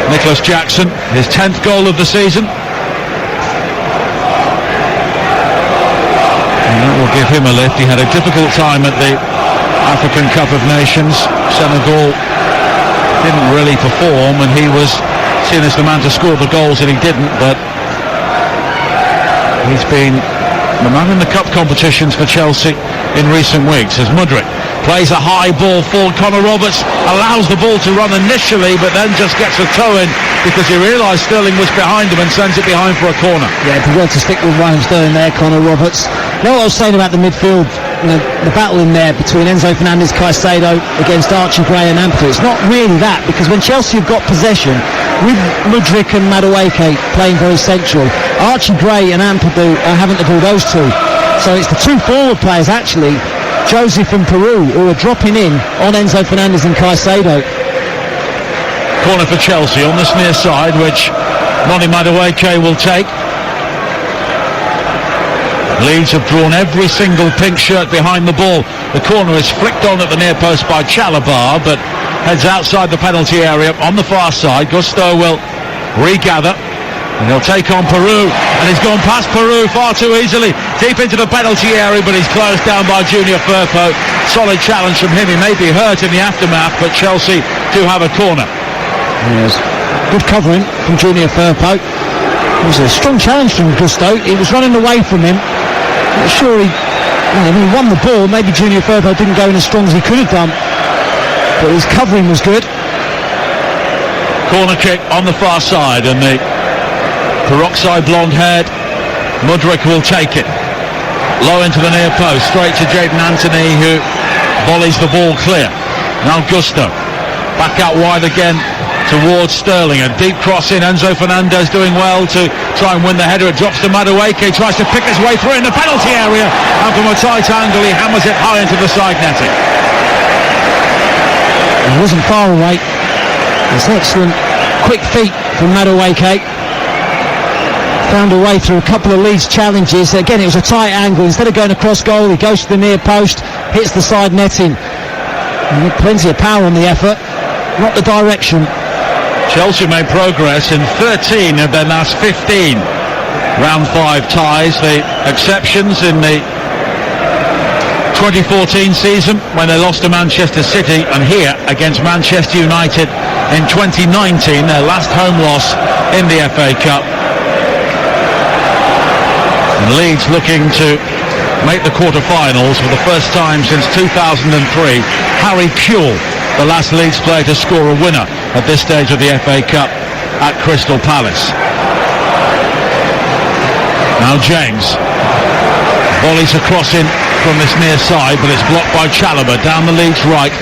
S1: Nicholas Jackson, his 10th goal of the season, and that will give him a lift. He had a difficult time at the African Cup of Nations. Senegal didn't really perform, and he was seeing as the man to score the goals, and he didn't, but he's been the man in the cup competitions for Chelsea in recent weeks. As Mudryk plays a high ball forward, Connor Roberts allows the ball to run initially, but then just gets a toe in because he realised Sterling was behind him and sends it behind for a corner.
S2: Yeah, preferred to stick with Ryan Sterling there, Connor Roberts. You know what I was saying about the midfield, the battle in there between Enzo Fernandez, Caicedo against Archie Gray and Ampadu. It's not really that, because when Chelsea have got possession, with Mudryk and Madueke playing very central, Archie Gray and Ampadu are having to do those two. So it's the two forward players, actually, Joseph and Peru, who are dropping in on Enzo Fernandez and Caicedo.
S1: Corner for Chelsea on this near side, which Noni Madueke will take. Leeds have drawn every single pink shirt behind the ball. The corner is flicked on at the near post by Chalobah, but heads outside the penalty area on the far side. Gusto will regather, and he'll take on Peru, and he's gone past Peru far too easily, deep into the penalty area, but he's closed down by Junior Firpo. Solid challenge from him. He may be hurt in the aftermath, but Chelsea do have a corner.
S2: Yes, good covering from Junior Firpo. It was a strong challenge from Gusto. He was running away from him. Not sure he won the ball. Maybe Junior Firpo didn't go in as strong as he could have done, but his covering was good.
S1: Corner kick on the far side, and the peroxide blonde-haired Mudryk will take it. Low into the near post, straight to Jadon Anthony, who volleys the ball clear. Now Gusto, back out wide again towards Sterling, a deep cross in. Enzo Fernandez doing well to try and win the header. It drops to Madueke, tries to pick his way through in the penalty area, and from a tight angle he hammers it high into the side netting.
S2: He wasn't far away. It's excellent quick feet from Madueke. Found a way through a couple of Leeds challenges. Again, it was a tight angle. Instead of going across goal, he goes to the near post, hits the side netting. And plenty of power on the effort, not the direction.
S1: Chelsea made progress in 13 of their last 15 round 5 ties. The exceptions in the 2014 season when they lost to Manchester City, and here against Manchester United in 2019, their last home loss in the FA Cup. And Leeds looking to make the quarter-finals for the first time since 2003. Harry Kewell, the last Leeds player to score a winner at this stage of the FA Cup at Crystal Palace. Now James volleys a cross in from this near side, but it's blocked by Chalobah down the Leeds right,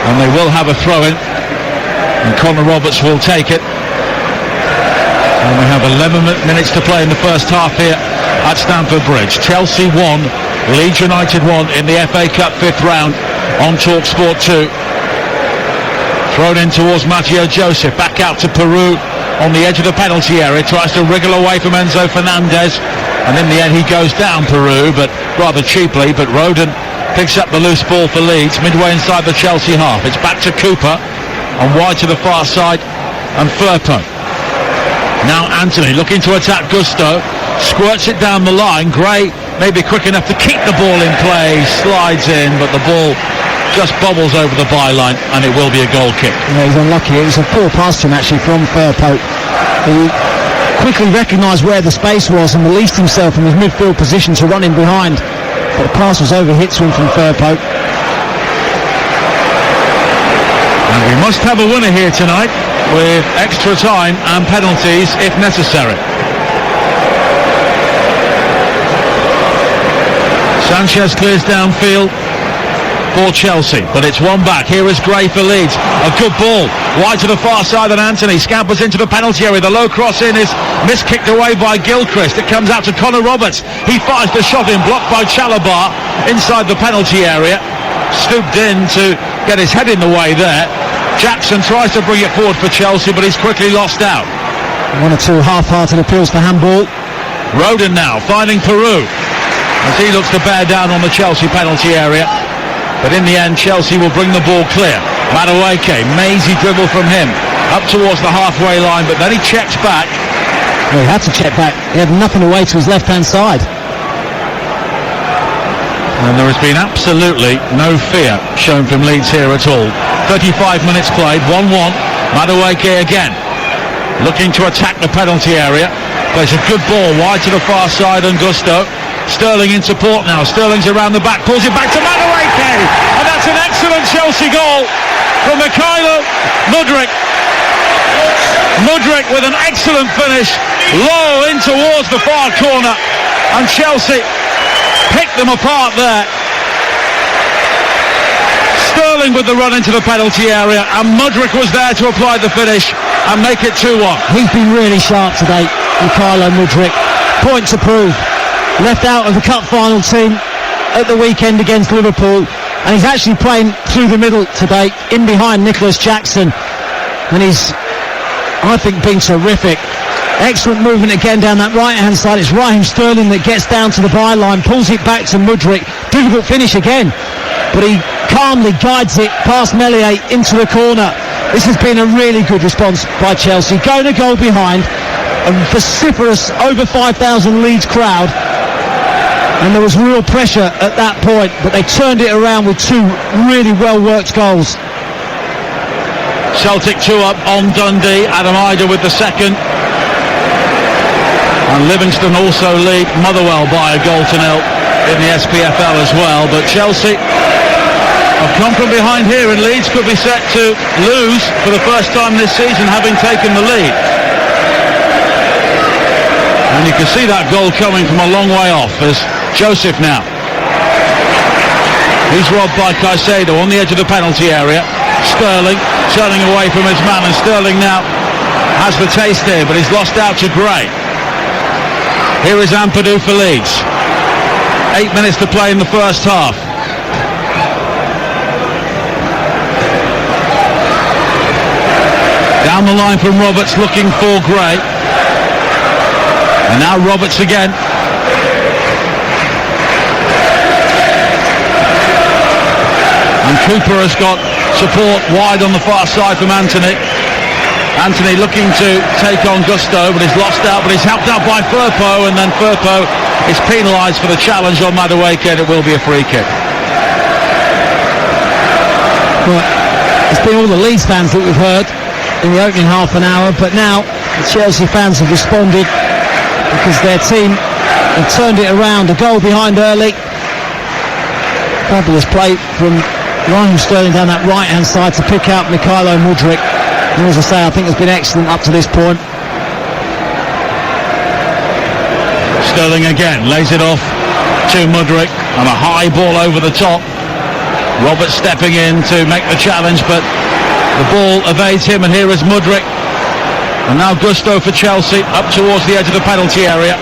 S1: and they will have a throw in, and Connor Roberts will take it. And we have 11 minutes to play in the first half here at Stamford Bridge. Chelsea 1, Leeds United 1 in the FA Cup 5th round on TalkSport 2. Thrown in towards Matteo Joseph, back out to Peru on the edge of the penalty area, tries to wriggle away from Enzo Fernandez, and in the end he goes down, Peru, but rather cheaply. But Rodon picks up the loose ball for Leeds midway inside the Chelsea half. It's back to Cooper and wide to the far side, and Firpo. Now Anthony looking to attack Gusto, squirts it down the line. Gray may be quick enough to keep the ball in play, slides in, but the ball just bobbles over the byline, and it will be a goal kick.
S2: Yeah, he's unlucky. It was a poor pass to him actually from Firpo. He quickly recognised where the space was and released himself from his midfield position to run in behind, but the pass was overhit to him from Firpo.
S1: And we must have a winner here tonight, with extra time and penalties if necessary. Sanchez clears downfield for Chelsea, but it's one back. Here is Gray for Leeds. A good ball wide to the far side, and Anthony scampers into the penalty area. The low cross in is miskicked away by Gilchrist. It comes out to Connor Roberts. He fires the shot in, blocked by Chalobah inside the penalty area. Stooped in to get his head in the way there. Jackson tries to bring it forward for Chelsea, but he's quickly lost out.
S2: One or two half-hearted appeals for handball.
S1: Rodon now finding Peru as he looks to bear down on the Chelsea penalty area. But in the end, Chelsea will bring the ball clear. Madueke, mazy dribble from him up towards the halfway line, but then he checks back.
S2: Well, he had to check back. He had nothing away to his left-hand side.
S1: And there has been absolutely no fear shown from Leeds here at all. 35 minutes played, 1-1. Madueke again. looking to attack the penalty area. Plays a good ball wide to the far side, and Gusto. Sterling in support now. Sterling's around the back, pulls it back to Madueke, and that's an excellent Chelsea goal from Mikhailo Mudryk. Mudryk with an excellent finish, low in towards the far corner, and Chelsea picked them apart there. Sterling with the run into the penalty area, and Mudryk was there to apply the finish and make it 2-1.
S2: He's been really sharp today, Mikhailo Mudryk. Point to prove. Left out of the cup final team at the weekend against Liverpool, and he's actually playing through the middle today, in behind Nicholas Jackson, and he's, I think, been terrific. Excellent movement again down that right hand side. It's Raheem Sterling that gets down to the byline, pulls it back to Mudryk. Difficult finish again, but he calmly guides it past Meslier into the corner. This has been a really good response by Chelsea, going a goal behind, a vociferous over 5,000 Leeds crowd, and there was real pressure at that point, but they turned it around with two really well worked goals.
S1: Celtic 2 up on Dundee. Adam Idah with the second, and Livingston also lead Motherwell by a goal to nil in the SPFL as well. But Chelsea have come from behind here, and Leeds could be set to lose for the first time this season, having taken the lead. And you can see that goal coming from a long way off as Joseph now. He's robbed by Caicedo on the edge of the penalty area. Sterling turning away from his man, and Sterling now has the taste here, but he's lost out to Gray. Here is Ampadu for Leeds. 8 minutes to play in the first half. Down the line from Roberts, looking for Gray. And now Roberts again. And Cooper has got support wide on the far side from Anthony. Anthony looking to take on Gusto, but he's lost out, but he's helped out by Firpo, and then Firpo is penalised for the challenge on Madueke, and it will be a free kick.
S2: Well, it's been all the Leeds fans that we've heard in the opening half an hour, but now the Chelsea fans have responded because their team have turned it around. A goal behind early. Fabulous play from Raheem Sterling down that right hand side to pick out Mikhailo Mudryk. And as I say, I think it's been excellent up to this point.
S1: Sterling again lays it off to Mudryk, and a high ball over the top. Roberts stepping in to make the challenge, but the ball evades him, and here is Mudryk. And now Gusto for Chelsea, up towards the edge of the penalty area.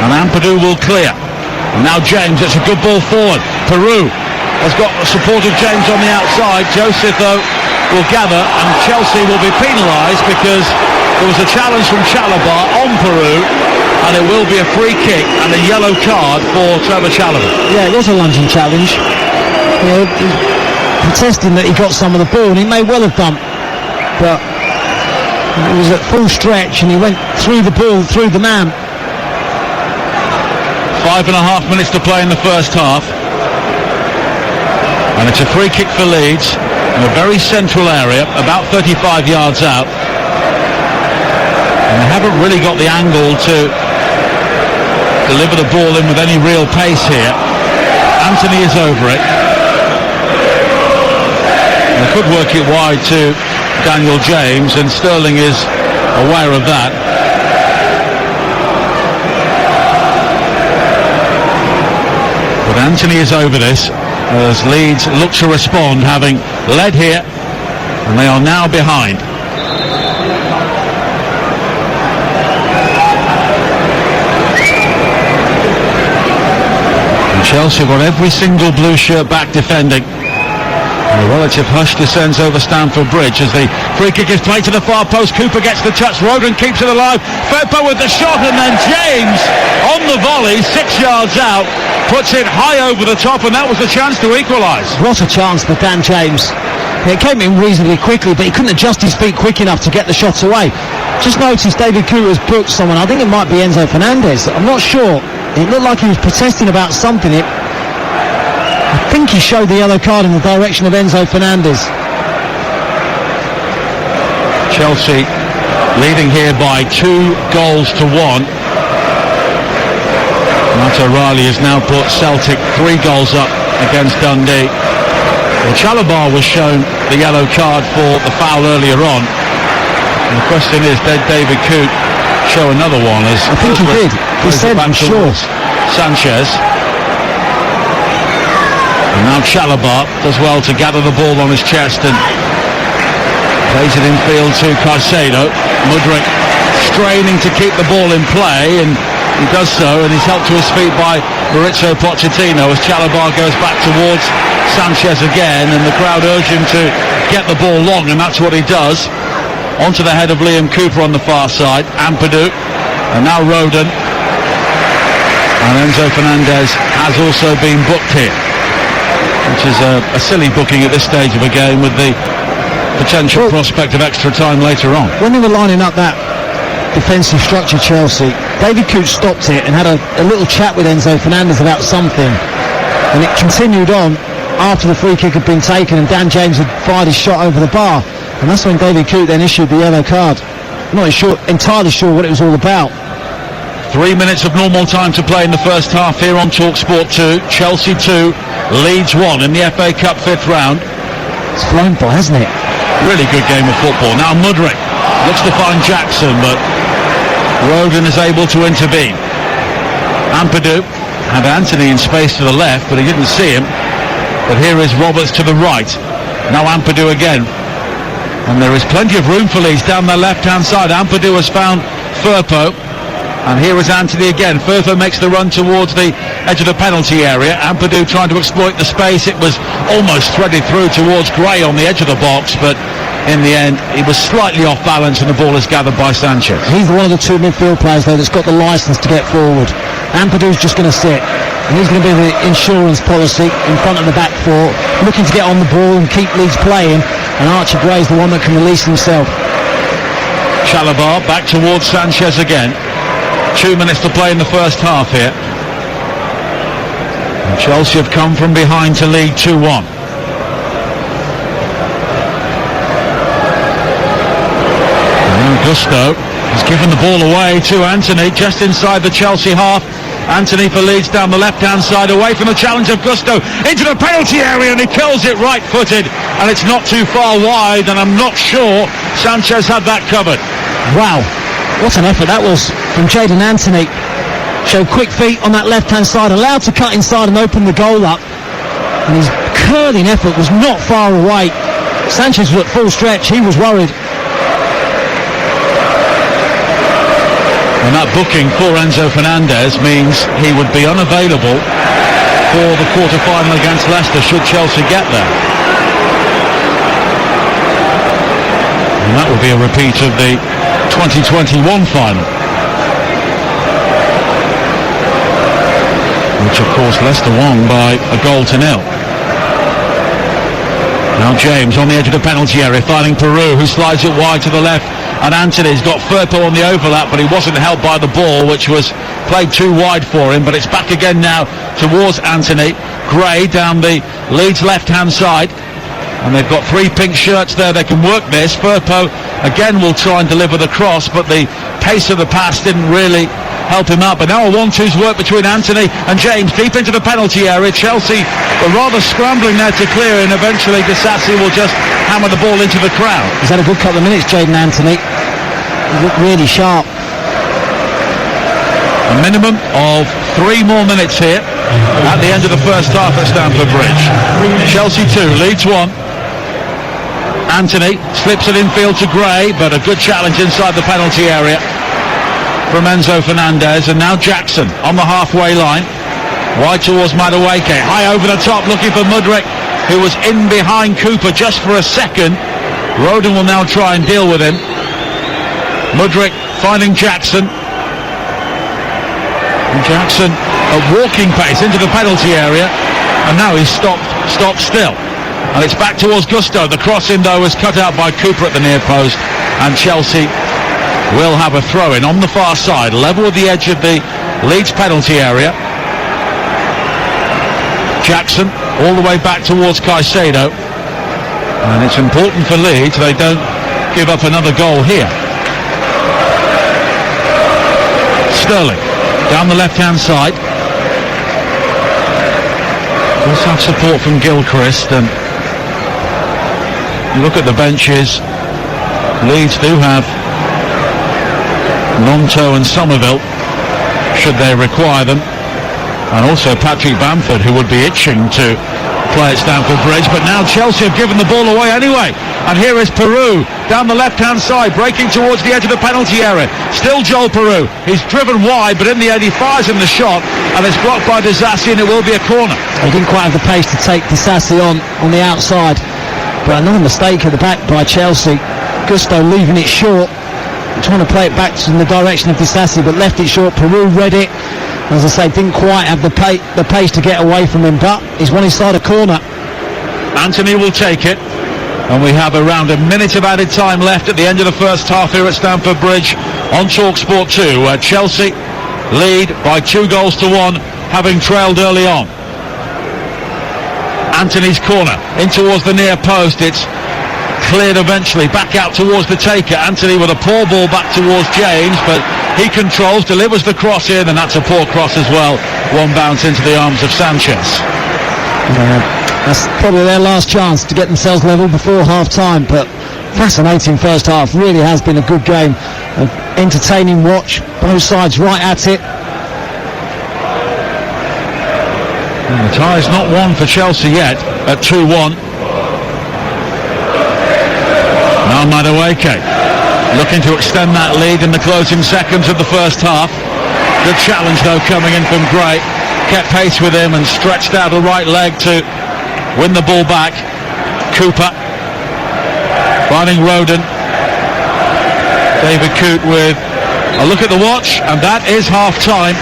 S1: And Ampadu will clear. And now James, it's a good ball forward. Peru has got the support of James on the outside. Joseph, though, will gather, and Chelsea will be penalised because there was a challenge from Chalobah on Peru, and it will be a free kick and a yellow card for Trevor Chalobah.
S2: Yeah, it was a lunging challenge. You know, contesting that he got some of the ball, and he may well have done, but it was at full stretch, and he went through the ball, through the man.
S1: 5.5 minutes to play in the first half, and it's a free kick for Leeds in a very central area, about 35 yards out, and they haven't really got the angle to deliver the ball in with any real pace here. Anthony is over it. They could work it wide to Daniel James, and Sterling is aware of that. But Anthony is over this as Leeds look to respond, having led here, and they are now behind. And Chelsea got every single blue shirt back defending. And a relative hush descends over Stamford Bridge as the free kick is played to the far post. Cooper gets the touch, Rodon keeps it alive, Firpo with the shot, and then James on the volley, 6 yards out, puts it high over the top, and that was the chance to equalise.
S2: What a chance for Dan James. It came in reasonably quickly, but he couldn't adjust his feet quick enough to get the shots away. Just noticed David Cooper's booked someone. I think it might be Enzo Fernandez. I'm not sure. It looked like he was protesting about something. I think he showed the yellow card in the direction of Enzo Fernandez.
S1: Chelsea leading here by 2-1. Matt O'Reilly has now put Celtic 3 goals up against Dundee. Well, Chalabar was shown the yellow card for the foul earlier on. And the question is, did David Coote show another one? As
S2: I think he did. He said, I'm sure.
S1: Sanchez. And now Chalabar does well to gather the ball on his chest and plays it infield to Caicedo. Mudryk straining to keep the ball in play, and he does so, and he's helped to his feet by Maurizio Pochettino as Chalabar goes back towards Sanchez again, and the crowd urge him to get the ball long, and that's what he does. Onto the head of Liam Cooper on the far side, Ampadu, and now Rodon. And Enzo Fernandez has also been booked here, which is a silly booking at this stage of a game with the potential prospect of extra time later on.
S2: When they were lining up that defensive structure, Chelsea, David Coote stopped it and had a little chat with Enzo Fernandez about something, and it continued on after the free kick had been taken and Dan James had fired his shot over the bar, and that's when David Coote then issued the yellow card. I'm not entirely sure what it was all about.
S1: 3 minutes of normal time to play in the first half here on TalkSport 2. Chelsea 2, Leeds 1 in the FA Cup 5th round.
S2: It's flown by, hasn't it?
S1: Really good game of football. Now Mudryk looks to find Jackson, but Rodon is able to intervene. Ampadu had Anthony in space to the left, but he didn't see him. But here is Roberts to the right. Now Ampadu again. And there is plenty of room for Leeds down their left-hand side. Ampadu has found Firpo. And here is Anthony again. Firpo makes the run towards the edge of the penalty area. Ampadu trying to exploit the space. It was almost threaded through towards Gray on the edge of the box, but in the end he was slightly off balance and the ball is gathered by Sanchez.
S2: He's one of the 2 midfield players though that's got the licence to get forward. Ampadu's just going to sit, and he's going to be the insurance policy in front of the back four, looking to get on the ball and keep Leeds playing, and Archie Gray's the one that can release himself.
S1: Chalabar back towards Sanchez again. 2 minutes to play in the first half here. And Chelsea have come from behind to lead 2-1. Gusto has given the ball away to Anthony just inside the Chelsea half. Anthony for Leeds down the left-hand side, away from the challenge of Gusto into the penalty area, and he kills it right-footed, and it's not too far wide, and I'm not sure Sanchez had that covered.
S2: Wow, what an effort that was from Jadon Anthony. Showed quick feet on that left-hand side, allowed to cut inside and open the goal up, and his curling effort was not far away. Sanchez was at full stretch, he was worried.
S1: And that booking for Enzo Fernandez means he would be unavailable for the quarter-final against Leicester should Chelsea get there. And that would be a repeat of the 2021 final, which of course Leicester won by 1-0. Now James on the edge of the penalty area, finding Peru, who slides it wide to the left, and Anthony's got Firpo on the overlap, but he wasn't helped by the ball, which was played too wide for him. But it's back again now towards Anthony. Gray down the Leeds left-hand side, and they've got 3 pink shirts there. They can work this. Firpo again will try and deliver the cross, but the pace of the pass didn't really help him out. But now a 1-2's work between Anthony and James deep into the penalty area. Chelsea were rather scrambling there to clear, and eventually Disasi will just hammer the ball into the crowd.
S2: He's had a good couple of minutes, Jadon Anthony. He looked really sharp.
S1: A minimum of 3 more minutes here at the end of the first half at Stamford Bridge. Chelsea 2, Leeds 1. Anthony slips it infield to Gray, but a good challenge inside the penalty area from Enzo Fernandez. And now Jackson on the halfway line, wide towards Madueke, high over the top looking for Mudryk, who was in behind Cooper just for a second. Rodon will now try and deal with him. Mudryk finding Jackson, and Jackson at walking pace into the penalty area, and now he's stopped still, and it's back towards Gusto. The cross in though was cut out by Cooper at the near post, and Chelsea will have a throw-in on the far side, level with the edge of the Leeds penalty area. Jackson all the way back towards Caicedo, and it's important for Leeds they don't give up another goal here. Sterling down the left-hand side. Also have support from Gilchrist, and you look at the benches. Leeds do have Nonto and Somerville, should they require them, and also Patrick Bamford, who would be itching to play at Stamford Bridge. But now Chelsea have given the ball away anyway, and here is Peru down the left-hand side, breaking towards the edge of the penalty area. Still Joel Peru. He's driven wide, but in the end he fires in the shot, and it's blocked by Disasi, and it will be a corner.
S2: He didn't quite have the pace to take Disasi on the outside, but another mistake at the back by Chelsea. Gusto leaving it short, trying to play it back in the direction of Disasi, but left it short. Peru read it. As I say, didn't quite have the pace to get away from him, but he's won inside a corner.
S1: Anthony will take it, and we have around a minute of added time left at the end of the first half here at Stamford Bridge on TalkSport 2, where Chelsea lead by 2-1, having trailed early on. Anthony's corner in towards the near post. It's cleared eventually, back out towards the taker. Anthony with a poor ball back towards James, but he controls, delivers the cross in, and that's a poor cross as well. One bounce into the arms of Sanchez.
S2: That's probably their last chance to get themselves level before half-time, but fascinating first half. Really has been a good game. An entertaining watch, both sides right at it.
S1: And the tie's not won for Chelsea yet at 2-1. Now Madueke looking to extend that lead in the closing seconds of the first half. Good challenge though coming in from Gray. Kept pace with him and stretched out the right leg to win the ball back. Cooper finding Roden. David Coote with a look at the watch, and that is half time.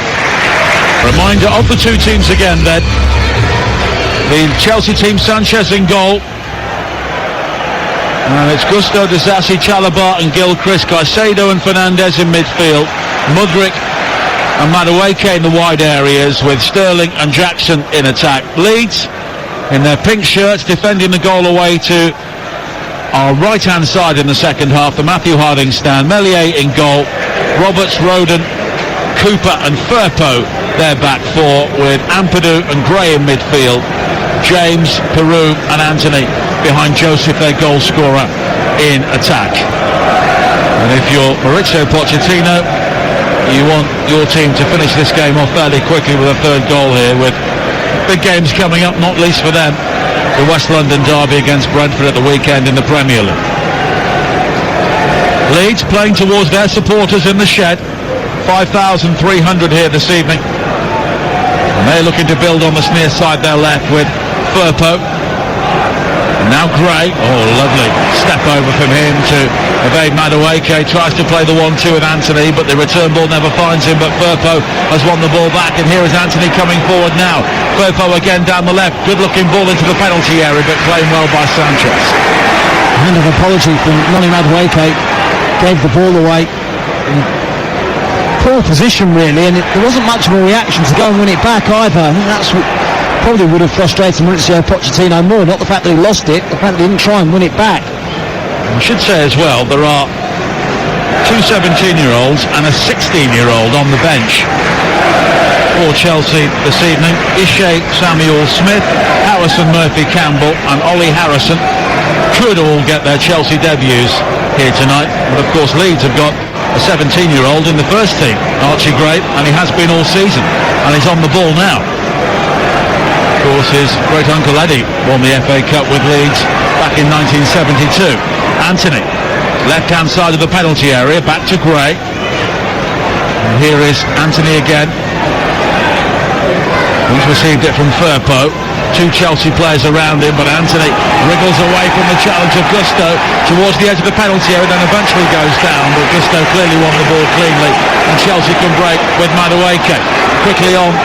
S1: Reminder of the two teams again then. The Chelsea team, Sanchez in goal. And it's Gusto, Disasi, Chalobah and Gilchrist, Caicedo and Fernandez in midfield, Mudryk and Madueke in the wide areas, with Sterling and Jackson in attack. Leeds in their pink shirts defending the goal away to our right-hand side in the second half, the Matthew Harding stand. Meslier in goal, Roberts, Roden, Cooper and Firpo their back four, with Ampadu and Gray in midfield, James, Peru and Anthony behind Joseph, their goal scorer, in attack. And if you're Mauricio Pochettino, you want your team to finish this game off fairly quickly with a third goal here, with big games coming up, not least for them, the West London derby against Brentford at the weekend in the Premier League. Leeds playing towards their supporters in the shed, 5,300 here this evening, and they're looking to build on the near side there left with Firpo. And now Gray, lovely step over from him to evade Madueke, tries to play the 1-2 with Anthony, but the return ball never finds him, but Firpo has won the ball back, and here is Anthony coming forward now. Firpo again down the left, good looking ball into the penalty area, but claimed well by Sanchez.
S2: A hand of apology from Noni Madueke, gave the ball away. Poor position really, and there wasn't much of a reaction to go and win it back either. I think that's what probably would have frustrated Mauricio Pochettino more, not the fact that he lost it, the fact that he didn't try and win it back.
S1: I should say as well, there are two 17-year-olds and a 16-year-old on the bench for Chelsea this evening. Ishe Samuel Smith, Harrison Murphy Campbell and Ollie Harrison could all get their Chelsea debuts here tonight, but of course Leeds have got a 17-year-old in the first team, Archie Gray, and he has been all season, and he's on the ball now. Of course, his great uncle Eddie won the FA Cup with Leeds back in 1972. Anthony, left-hand side of the penalty area, back to Gray. And here is Anthony again. He's received it from Firpo. Two Chelsea players around him, but Anthony wriggles away from the challenge of Gusto towards the edge of the penalty area, then eventually goes down, but Gusto clearly won the ball cleanly, and Chelsea can break with Madueke. Quickly on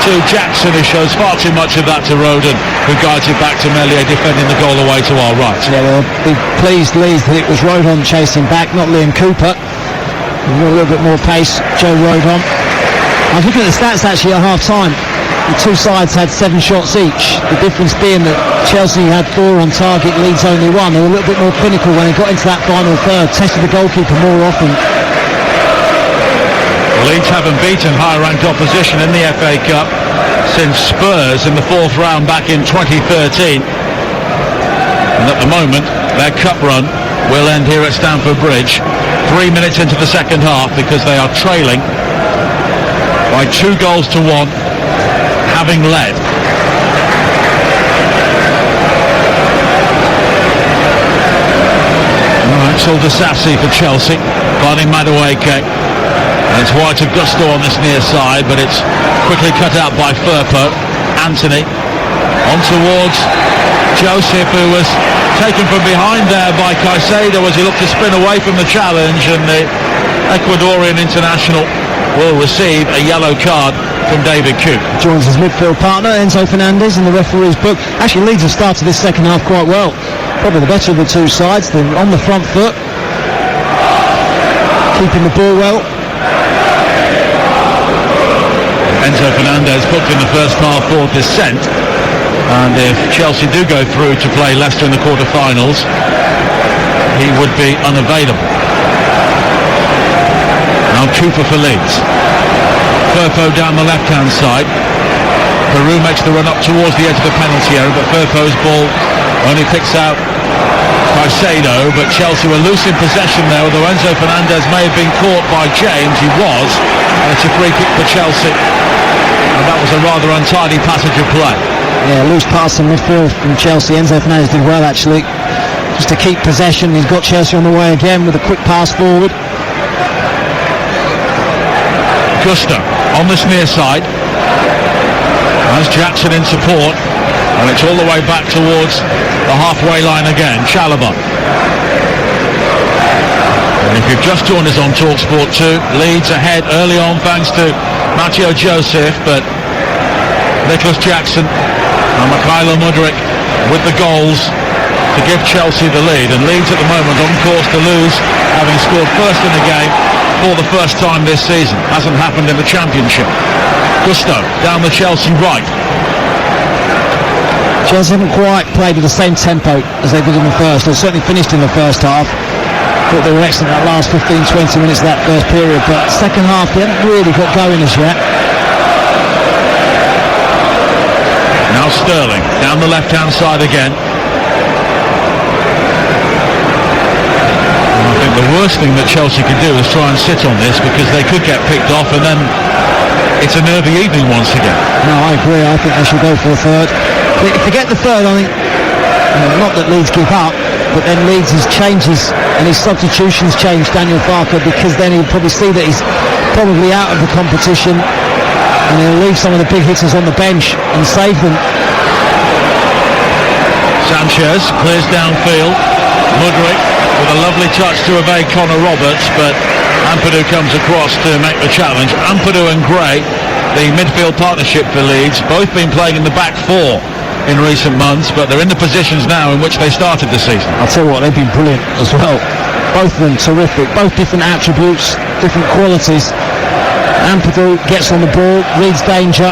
S1: to Jackson, who shows far too much of that to Roden, who guides it back to Meslier, defending the goal away to our right.
S2: Yeah, well, be pleased Leeds that it was Rodon chasing back, not Liam Cooper. A little bit more pace, Joe Rodon. I was looking at the stats actually at half-time. the two sides had 7 shots each. The difference being that Chelsea had 4 on target, Leeds only 1. They were a little bit more clinical when they got into that final third, tested the goalkeeper more often.
S1: Leeds haven't beaten higher-ranked opposition in the FA Cup since Spurs in the 4th round back in 2013. And at the moment, their cup run will end here at Stamford Bridge 3 minutes into the second half, because they are trailing by 2 goals to 1, having led. Alright, Saldasassi for Chelsea, finding Madueke. And it's wide to Gusto on this near side, but it's quickly cut out by Firpo. Anthony on towards Joseph, who was taken from behind there by Caicedo as he looked to spin away from the challenge, and the Ecuadorian international will receive a yellow card from David Cooke.
S2: Joins his midfield partner Enzo Fernandez in the referee's book. Actually, Leeds have started this second half quite well. Probably the better of the two sides. They're on the front foot, keeping the ball well.
S1: Enzo Fernandez booked in the first half for dissent, and if Chelsea do go through to play Leicester in the quarter-finals, he would be unavailable. Now Cooper for Leeds. Firpo down the left-hand side. Peru makes the run up towards the edge of the penalty area, but Firpo's ball only picks out Caicedo, but Chelsea were loose in possession there, although Enzo Fernandez may have been caught by James. He was, and it's a free kick for Chelsea. And that was a rather untidy passage of play.
S2: Yeah, loose pass in midfield from Chelsea. Enzo Fernandez did well, actually, just to keep possession. He's got Chelsea on the way again with a quick pass forward.
S1: Gusto on this near side. As Jackson in support, and it's all the way back towards the halfway line again. Chalobah. And if you've just joined us on TalkSport 2, Leeds ahead early on thanks to Matteo Joseph, but Nicholas Jackson and Mykhailo Mudryk with the goals to give Chelsea the lead, and Leeds at the moment on course to lose, having scored first in the game for the first time this season. Hasn't happened in the Championship. Gusto down the Chelsea right.
S2: Chelsea haven't quite played at the same tempo as they did in the first, or certainly finished in the first half. Thought they were excellent that last 15-20 minutes of that first period, but second half they haven't really got going as yet.
S1: Now Sterling down the left-hand side again. And I think the worst thing that Chelsea could do is try and sit on this, because they could get picked off, and then it's a nervy evening once again.
S2: No, I agree. I think they should go for a third. If they get the third, I think, not that Leeds give up, but then Leeds' changes and his substitutions change Daniel Farke, because then he'll probably see that he's probably out of the competition, and he'll leave some of the big hitters on the bench and save them.
S1: Sanchez clears downfield. Mudryk with a lovely touch to evade Connor Roberts, but Ampadu comes across to make the challenge. Ampadu and Gray, the midfield partnership for Leeds, both been playing in the back four in recent months, but they're in the positions now in which they started the season.
S2: I'll tell you what, they've been brilliant as well. Both of them terrific, both different attributes, different qualities. Ampadu gets on the ball, reads danger.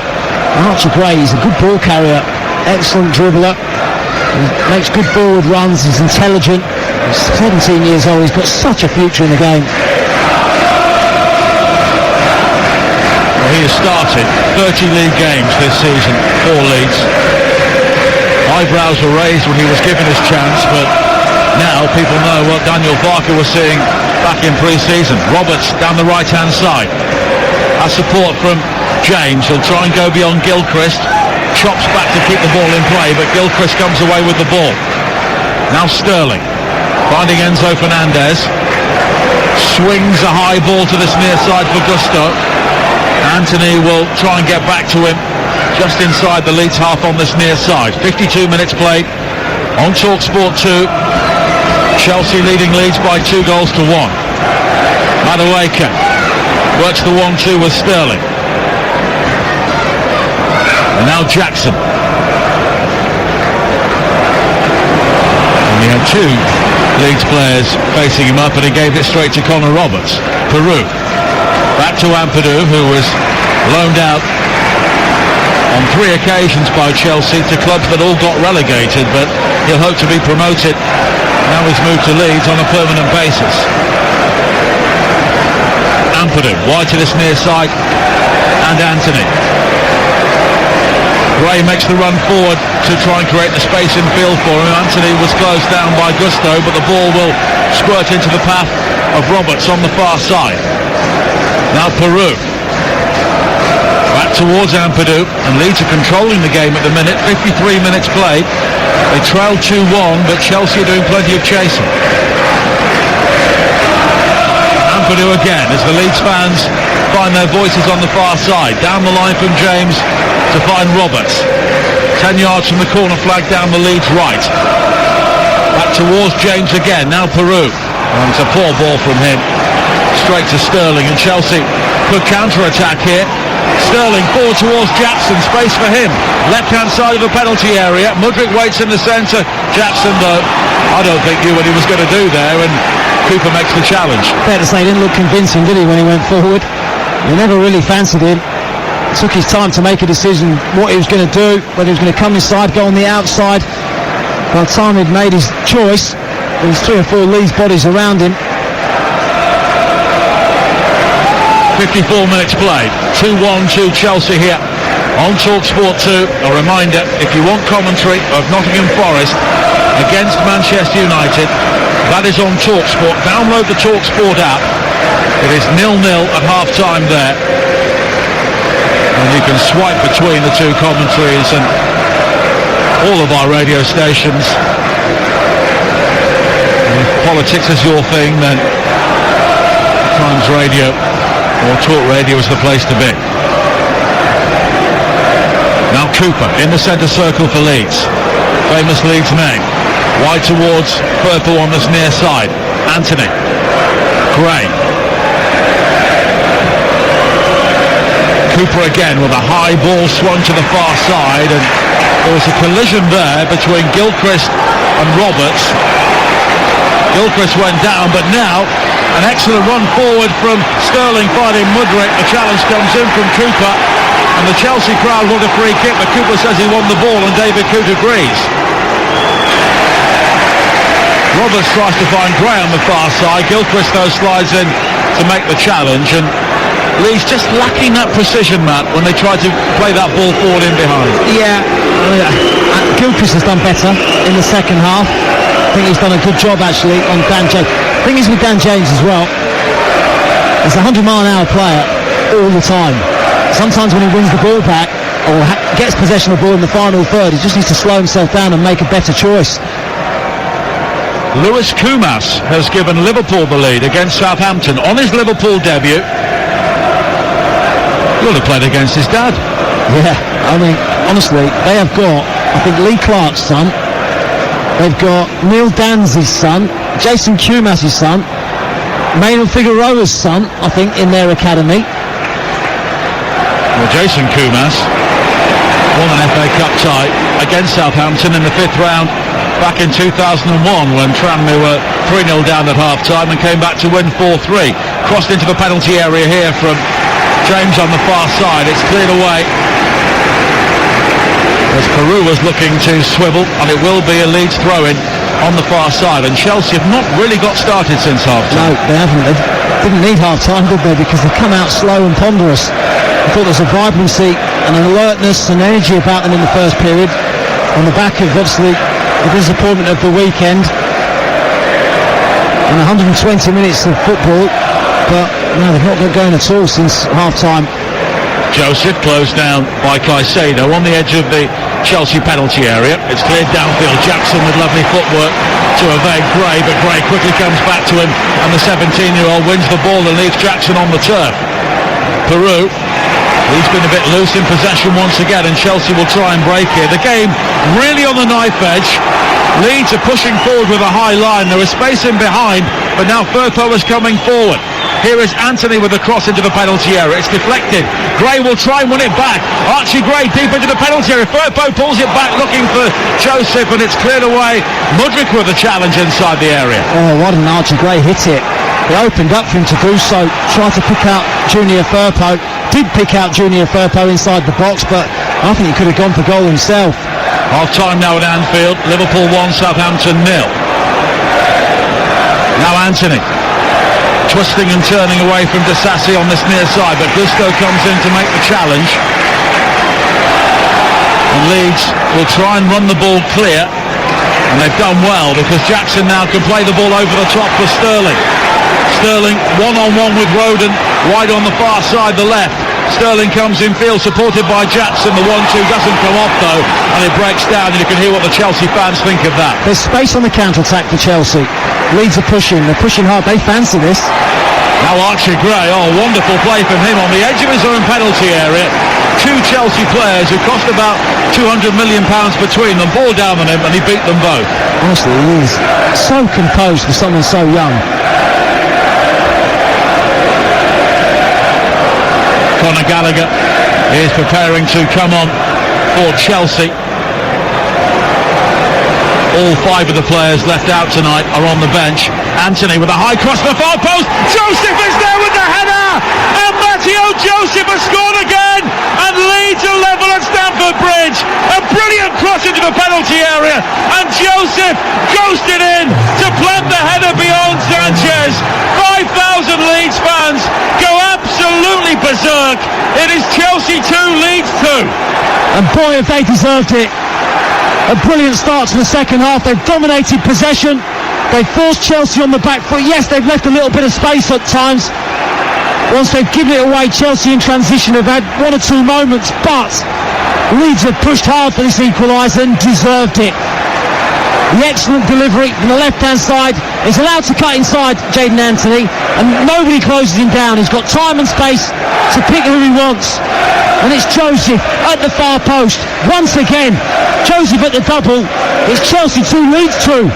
S2: Archie Gray, he's a good ball carrier, excellent dribbler, makes good forward runs, he's intelligent, he's 17 years old, he's got such a future in the game.
S1: Well, he has started 30 league games this season for Leeds. Eyebrows were raised when he was given his chance, but now people know what Daniel Farke was seeing back in pre-season. Roberts down the right-hand side. Has support from James. He'll try and go beyond Gilchrist. Chops back to keep the ball in play, but Gilchrist comes away with the ball. Now Sterling finding Enzo Fernandez. Swings a high ball to this near side for Gusto. Anthony will try and get back to him just inside the Leeds half on this near side. 52 minutes played on TalkSport 2. Chelsea leading Leeds by 2 goals to 1. Madueke works the 1-2 with Sterling. And now Jackson. And he had 2 Leeds players facing him up, and he gave it straight to Connor Roberts. Peru. Back to Ampadu, who was loaned out on 3 occasions by Chelsea to clubs that all got relegated, but he'll hope to be promoted. Now he's moved to Leeds on a permanent basis. Ampadu wide to this near side, and Anthony. Gray makes the run forward to try and create the space in field for him. Anthony was closed down by Gusto, but the ball will squirt into the path of Roberts on the far side. Now Peru. Back towards Ampadu, and Leeds are controlling the game at the minute. 53 minutes played. They trail 2-1, but Chelsea are doing plenty of chasing. Ampadu again, as the Leeds fans find their voices on the far side. Down the line from James to find Roberts. 10 yards from the corner flag down the Leeds right. Back towards James again, now Peru. And it's a poor ball from him. Straight to Sterling, and Chelsea could counter-attack here. Sterling forward towards Jackson, space for him. Left-hand side of the penalty area. Mudryk waits in the centre. Jackson, though, I don't think knew what he was going to do there, and Cooper makes the challenge.
S2: Fair to say, he didn't look convincing, did he, when he went forward? He never really fancied him. Took his time to make a decision what he was going to do, whether he was going to come inside, go on the outside. By the time he'd made his choice, there was 3 or 4 Leeds bodies around him.
S1: 54 minutes played. 2-1 to Chelsea here on TalkSport 2. A reminder, if you want commentary of Nottingham Forest against Manchester United, that is on TalkSport. Download the TalkSport app. It is 0-0 at half-time there. And you can swipe between the two commentaries and all of our radio stations. And if politics is your thing, then Times Radio or Talk Radio is the place to be. Now Cooper in the centre circle for Leeds. Famous Leeds name. Wide towards Purple on this near side. Anthony. Gray. Cooper again with a high ball swung to the far side, and there was a collision there between Gilchrist and Roberts. Gilchrist went down, but now an excellent run forward from Sterling finding Mudryk. The challenge comes in from Cooper, and the Chelsea crowd want a free kick, but Cooper says he won the ball, and David Coote agrees. Roberts tries to find Gray on the far side. Gilchrist though slides in to make the challenge, and Leeds just lacking that precision, Matt, when they try to play that ball forward in behind.
S2: Yeah, Gilchrist has done better in the second half. I think he's done a good job actually on Dan James. The thing is with Dan James as well, he's a 100-mile-an-hour player all the time. Sometimes when he wins the ball back or gets possession of the ball in the final third, he just needs to slow himself down and make a better choice.
S1: Lewis Kumas has given Liverpool the lead against Southampton on his Liverpool debut. He would have played against his dad.
S2: Yeah, I mean, honestly, they have got, I think, Lee Clark's son. They've got Neil Danzi's son, Jason Kumas' son, Maynard Figueroa's son, I think, in their academy.
S1: Well, Jason Kumas won an FA Cup tie against Southampton in the 5th round back in 2001 when Tranmere were 3-0 down at half-time and came back to win 4-3. Crossed into the penalty area here from James on the far side. It's cleared away as Peru was looking to swivel, and it will be a Leeds throw-in on the far side. And Chelsea have not really got started since half-time.
S2: No, they haven't. They didn't need half-time, did they? Because they come out slow and ponderous. I thought there was a vibrancy and an alertness and energy about them in the first period, on the back of obviously the disappointment of the weekend and 120 minutes of football, but no, they've not got going at all since half-time.
S1: Joseph closed down by Caicedo on the edge of the Chelsea penalty area. It's cleared downfield. Jackson with lovely footwork to evade Gray, but Gray quickly comes back to him, and the 17-year-old wins the ball and leaves Jackson on the turf. Peru, he's been a bit loose in possession once again, and Chelsea will try and break here. The game really on the knife edge. Leeds are pushing forward with a high line. There is space in behind, but now Firpo is coming forward. Here is Anthony with a cross into the penalty area. It's deflected. Gray will try and win it back. Archie Gray deep into the penalty area. Firpo pulls it back looking for Joseph, and it's cleared away. Mudryk with a challenge inside the area.
S2: Oh, why didn't Archie Gray hit it? It opened up for him to do so. Tried to pick out Junior Firpo. Did pick out Junior Firpo inside the box, but I think he could have gone for goal himself.
S1: Half time now at Anfield. Liverpool 1, Southampton 0. Now Anthony twisting and turning away from Disasi on this near side, but Gusto comes in to make the challenge. And Leeds will try and run the ball clear, and they've done well because Jackson now can play the ball over the top for Sterling. Sterling one-on-one with Rodon, wide on the far side, the left. Sterling comes in field supported by Jackson. The 1-2 doesn't come off though, and it breaks down, and you can hear what the Chelsea fans think of that.
S2: There's space on the counter-attack for Chelsea. Leeds are pushing, they're pushing hard, they fancy this.
S1: Now Archie Gray, wonderful play from him on the edge of his own penalty area. Two Chelsea players who cost about £200 million between them, ball down on him, and he beat them both.
S2: Honestly, he is so composed for someone so young.
S1: Conor Gallagher is preparing to come on for Chelsea. All 5 of the players left out tonight are on the bench. Anthony with a high cross to the far post. Joseph is there with the header, and Matteo Joseph has scored again, and Leeds are level at Stamford Bridge. A brilliant cross into the penalty area, and Joseph ghosted in to plant the header beyond Sanchez. 5,000 Leeds fans go absolutely berserk. It is Chelsea 2, Leeds 2.
S2: And boy, if they deserved it. A brilliant start to the second half. They've dominated possession. They've forced Chelsea on the back foot. Yes, they've left a little bit of space at times. Once they've given it away, Chelsea in transition have had 1 or 2 moments, but Leeds have pushed hard for this equaliser and deserved it. The excellent delivery from the left-hand side. He's allowed to cut inside Jadon Anthony, and nobody closes him down. He's got time and space to pick who he wants. And it's Joseph at the far post. Once again, Joseph at the double. It's Chelsea 2, Leeds 2.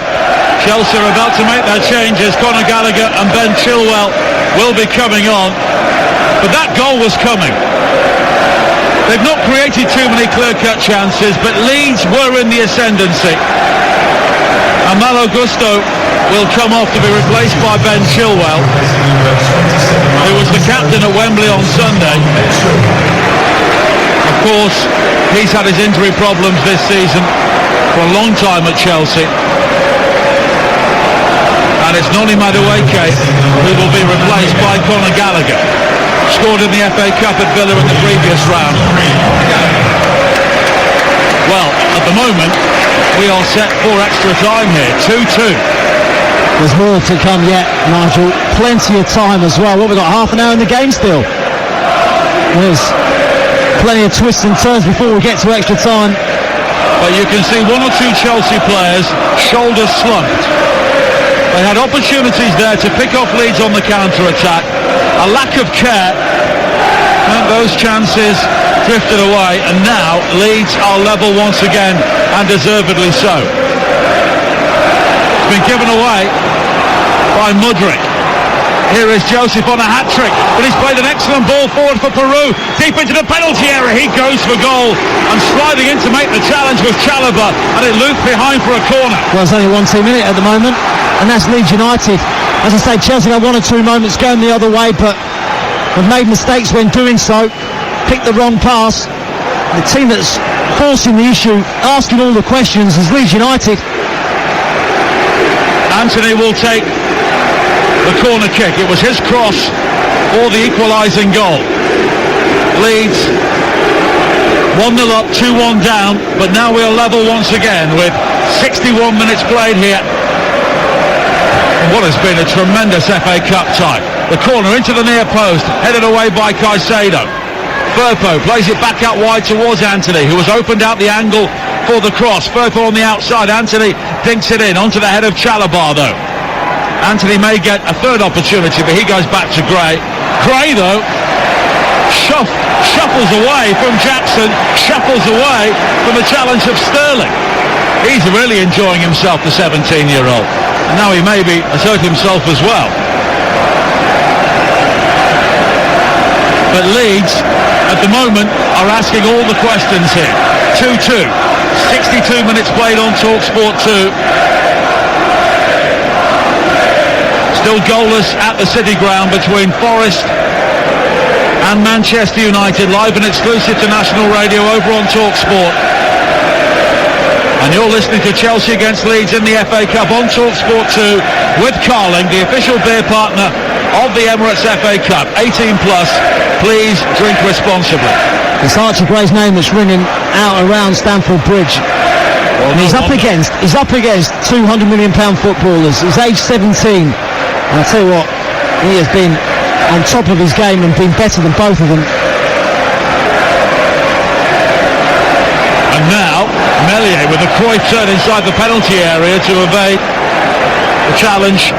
S1: Chelsea are about to make their changes. Conor Gallagher and Ben Chilwell will be coming on. But that goal was coming. They've not created too many clear-cut chances, but Leeds were in the ascendancy. And Malo Gusto will come off to be replaced by Ben Chilwell, who was the captain at Wembley on Sunday. Of course, he's had his injury problems this season for a long time at Chelsea. And it's Noni Madueke who will be replaced by Conor Gallagher. Scored in the FA Cup at Villa in the previous round. Well, at the moment, we are set for extra time here, 2-2.
S2: There's more to come yet, Nigel. Plenty of time as well. What, we've got half an hour in the game still. There's plenty of twists and turns before we get to extra time.
S1: But you can see 1 or 2 Chelsea players shoulders slumped. They had opportunities there to pick off Leeds on the counter-attack. A lack of care, and those chances drifted away, and now Leeds are level once again, and deservedly so. It's been given away by Mudryk. Here is Joseph on a hat-trick, but he's played an excellent ball forward for Peru, deep into the penalty area. He goes for goal, and sliding in to make the challenge was Chalobah, and it looped behind for a corner.
S2: Well, it's only 1-2 minute at the moment, and that's Leeds United. As I say, Chelsea had 1 or 2 moments going the other way, but have made mistakes when doing so. Picked the wrong pass. The team that's forcing the issue, asking all the questions, is Leeds United.
S1: Anthony will take the corner kick. It was his cross for the equalising goal. Leeds 1-0 up, 2-1 down, but now we are level once again with 61 minutes played here. What has been a tremendous FA Cup tie. The corner into the near post, headed away by Caicedo. Firpo plays it back out wide towards Anthony, who has opened out the angle for the cross. Firpo on the outside, Anthony dinks it in onto the head of Chalobah though. Anthony may get a third opportunity, but he goes back to Gray. Gray though shuffles away from Jackson, shuffles away from the challenge of Sterling. He's really enjoying himself, the 17-year-old, and now he maybe assert himself as well. But Leeds at the moment are asking all the questions here. 2-2, 62 minutes played on TalkSport 2. Still goalless at the City Ground between Forest and Manchester United, live and exclusive to national radio over on TalkSport. And you're listening to Chelsea against Leeds in the FA Cup on TalkSport 2 with Carling, the official beer partner of the Emirates FA Cup. 18 plus, please drink responsibly.
S2: It's Archie Gray's name that's ringing out around Stamford Bridge.
S1: Well,
S2: he's up against £200 million footballers. He's age 17. And I tell you what, he has been on top of his game and been better than both of them.
S1: And now, Meslier with a Cruyff turn inside the penalty area to evade the challenge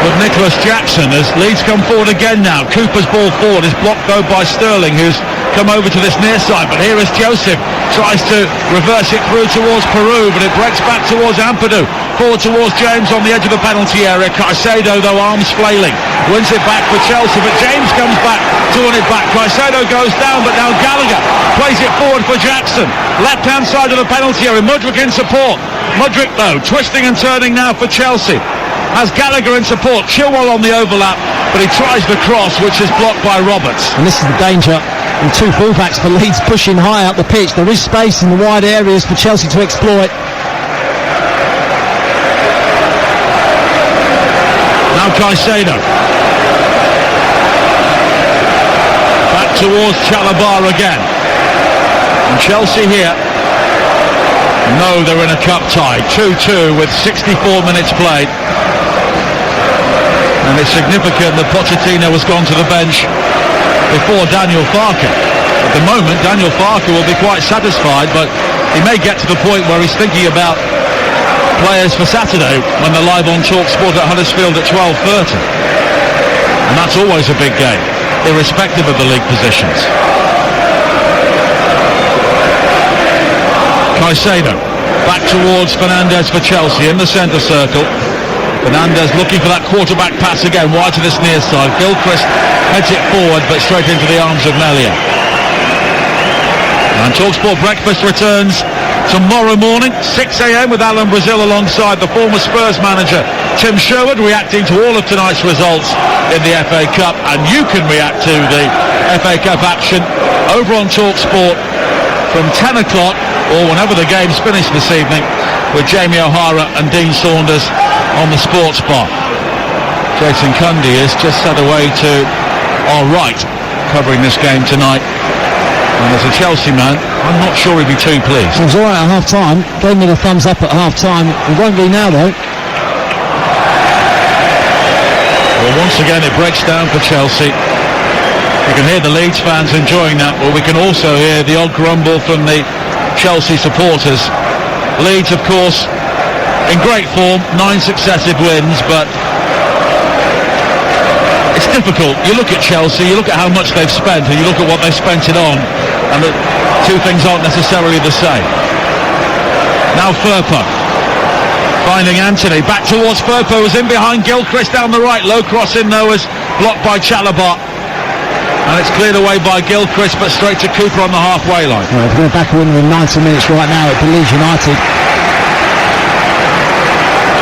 S1: with Nicholas Jackson as Leeds come forward again now. Cooper's ball forward is blocked though by Sterling, who's come over to this near side, but here is Joseph, tries to reverse it through towards Peru, but it breaks back towards Ampadu, forward towards James on the edge of the penalty area. Caicedo, though, arms flailing, wins it back for Chelsea, but James comes back to win it back. Caicedo goes down, but now Gallagher plays it forward for Jackson, left hand side of the penalty area. Mudryk in support. Mudryk, though, twisting and turning now for Chelsea, has Gallagher in support. Chilwell on the overlap, but he tries the cross, which is blocked by Roberts.
S2: And this is the danger. And two fullbacks for Leeds pushing high up the pitch. There is space in the wide areas for Chelsea to exploit.
S1: Now Caicedo. Back towards Chalobah again. And Chelsea here know they're in a cup tie. 2-2 with 64 minutes played. And it's significant that Pochettino has gone to the bench before Daniel Farke. At the moment, Daniel Farke will be quite satisfied, but he may get to the point where he's thinking about players for Saturday when they're live on TalkSport at Huddersfield at 12:30. And that's always a big game, irrespective of the league positions. Caicedo, back towards Fernandes for Chelsea in the centre circle. Fernandes looking for that quarterback pass again, wide to this near side. Gilchrist heads it forward, but straight into the arms of Meslier. And TalkSport Breakfast returns tomorrow morning, 6 a.m. with Alan Brazil alongside the former Spurs manager Tim Sherwood, reacting to all of tonight's results in the FA Cup. And you can react to the FA Cup action over on TalkSport from 10 o'clock or whenever the game's finished this evening, with Jamie O'Hara and Dean Saunders on the sports bar. Jason Cundy is just set away to our right, covering this game tonight. And as a Chelsea man, I'm not sure he'd be too pleased.
S2: It was alright at half time, gave me the thumbs up at half time. It won't be now though.
S1: Well, once again it breaks down for Chelsea. You can hear the Leeds fans enjoying that, but we can also hear the odd grumble from the Chelsea supporters. Leeds, of course, in great form, 9 successive wins, but it's difficult. You look at Chelsea, you look at how much they've spent, and you look at what they've spent it on, and the two things aren't necessarily the same. Now Firpo finding Anthony, back towards Firpo, who's in behind Gilchrist down the right. Low cross in though, is blocked by Chalobah, and it's cleared away by Gilchrist, but straight to Cooper on the halfway line.
S2: Well, if we're back winning in 90 minutes right now at Leeds United.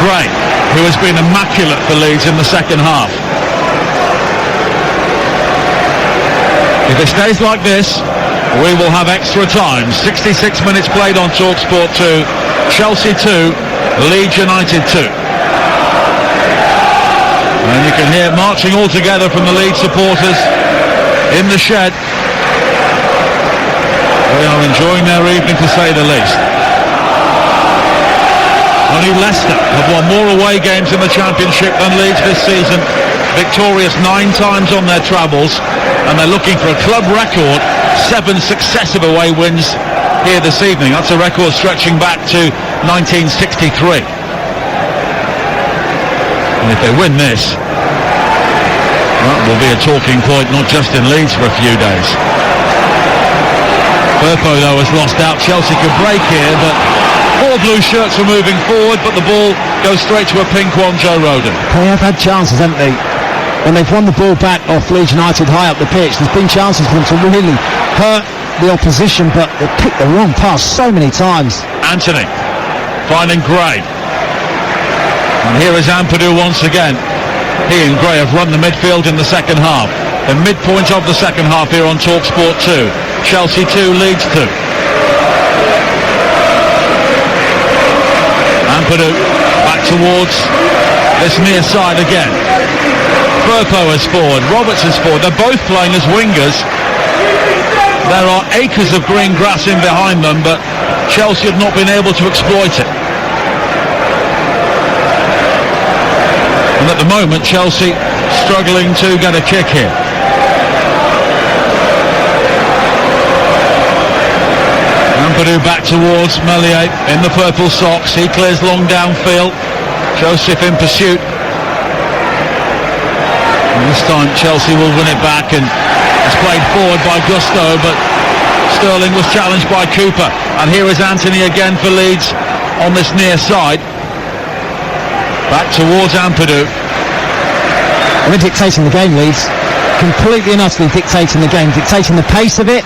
S1: Gray, who has been immaculate for Leeds in the second half. If it stays like this, we will have extra time. 66 minutes played on TalkSport 2. Chelsea 2, Leeds United 2. And you can hear marching all together from the Leeds supporters in the shed. They are enjoying their evening, to say the least. Only Leicester have won more away games in the Championship than Leeds this season. Victorious 9 times on their travels, and they're looking for a club record 7 successive away wins here this evening. That's a record stretching back to 1963. And if they win this, that will be a talking point not just in Leeds for a few days. Firpo, though, has lost out. Chelsea could break here, but 4 blue shirts are moving forward, but the ball goes straight to a pink one, Joe Rodon.
S2: They have had chances, haven't they? When they've won the ball back off Leeds United high up the pitch, there's been chances for them to really hurt the opposition, but they've picked the wrong pass so many times.
S1: Anthony finding Gray. And here is Ampadu once again. He and Gray have run the midfield in the second half. the midpoint of the second half here on TalkSport 2. Chelsea 2, Leeds 2. Ampadu back towards this near side again. Firpo has forward, Roberts has forward. They're both playing as wingers. There are acres of green grass in behind them, but Chelsea have not been able to exploit it. And at the moment, Chelsea struggling to get a kick here. Ampadu back towards Meslier in the purple socks. He clears long downfield. Joseph in pursuit. And this time Chelsea will win it back, and it's played forward by Gusto, but Sterling was challenged by Cooper. And here is Anthony again for Leeds on this near side. Back towards Ampadu.
S2: They're dictating the game, Leeds. Completely and utterly dictating the game, dictating the pace of it.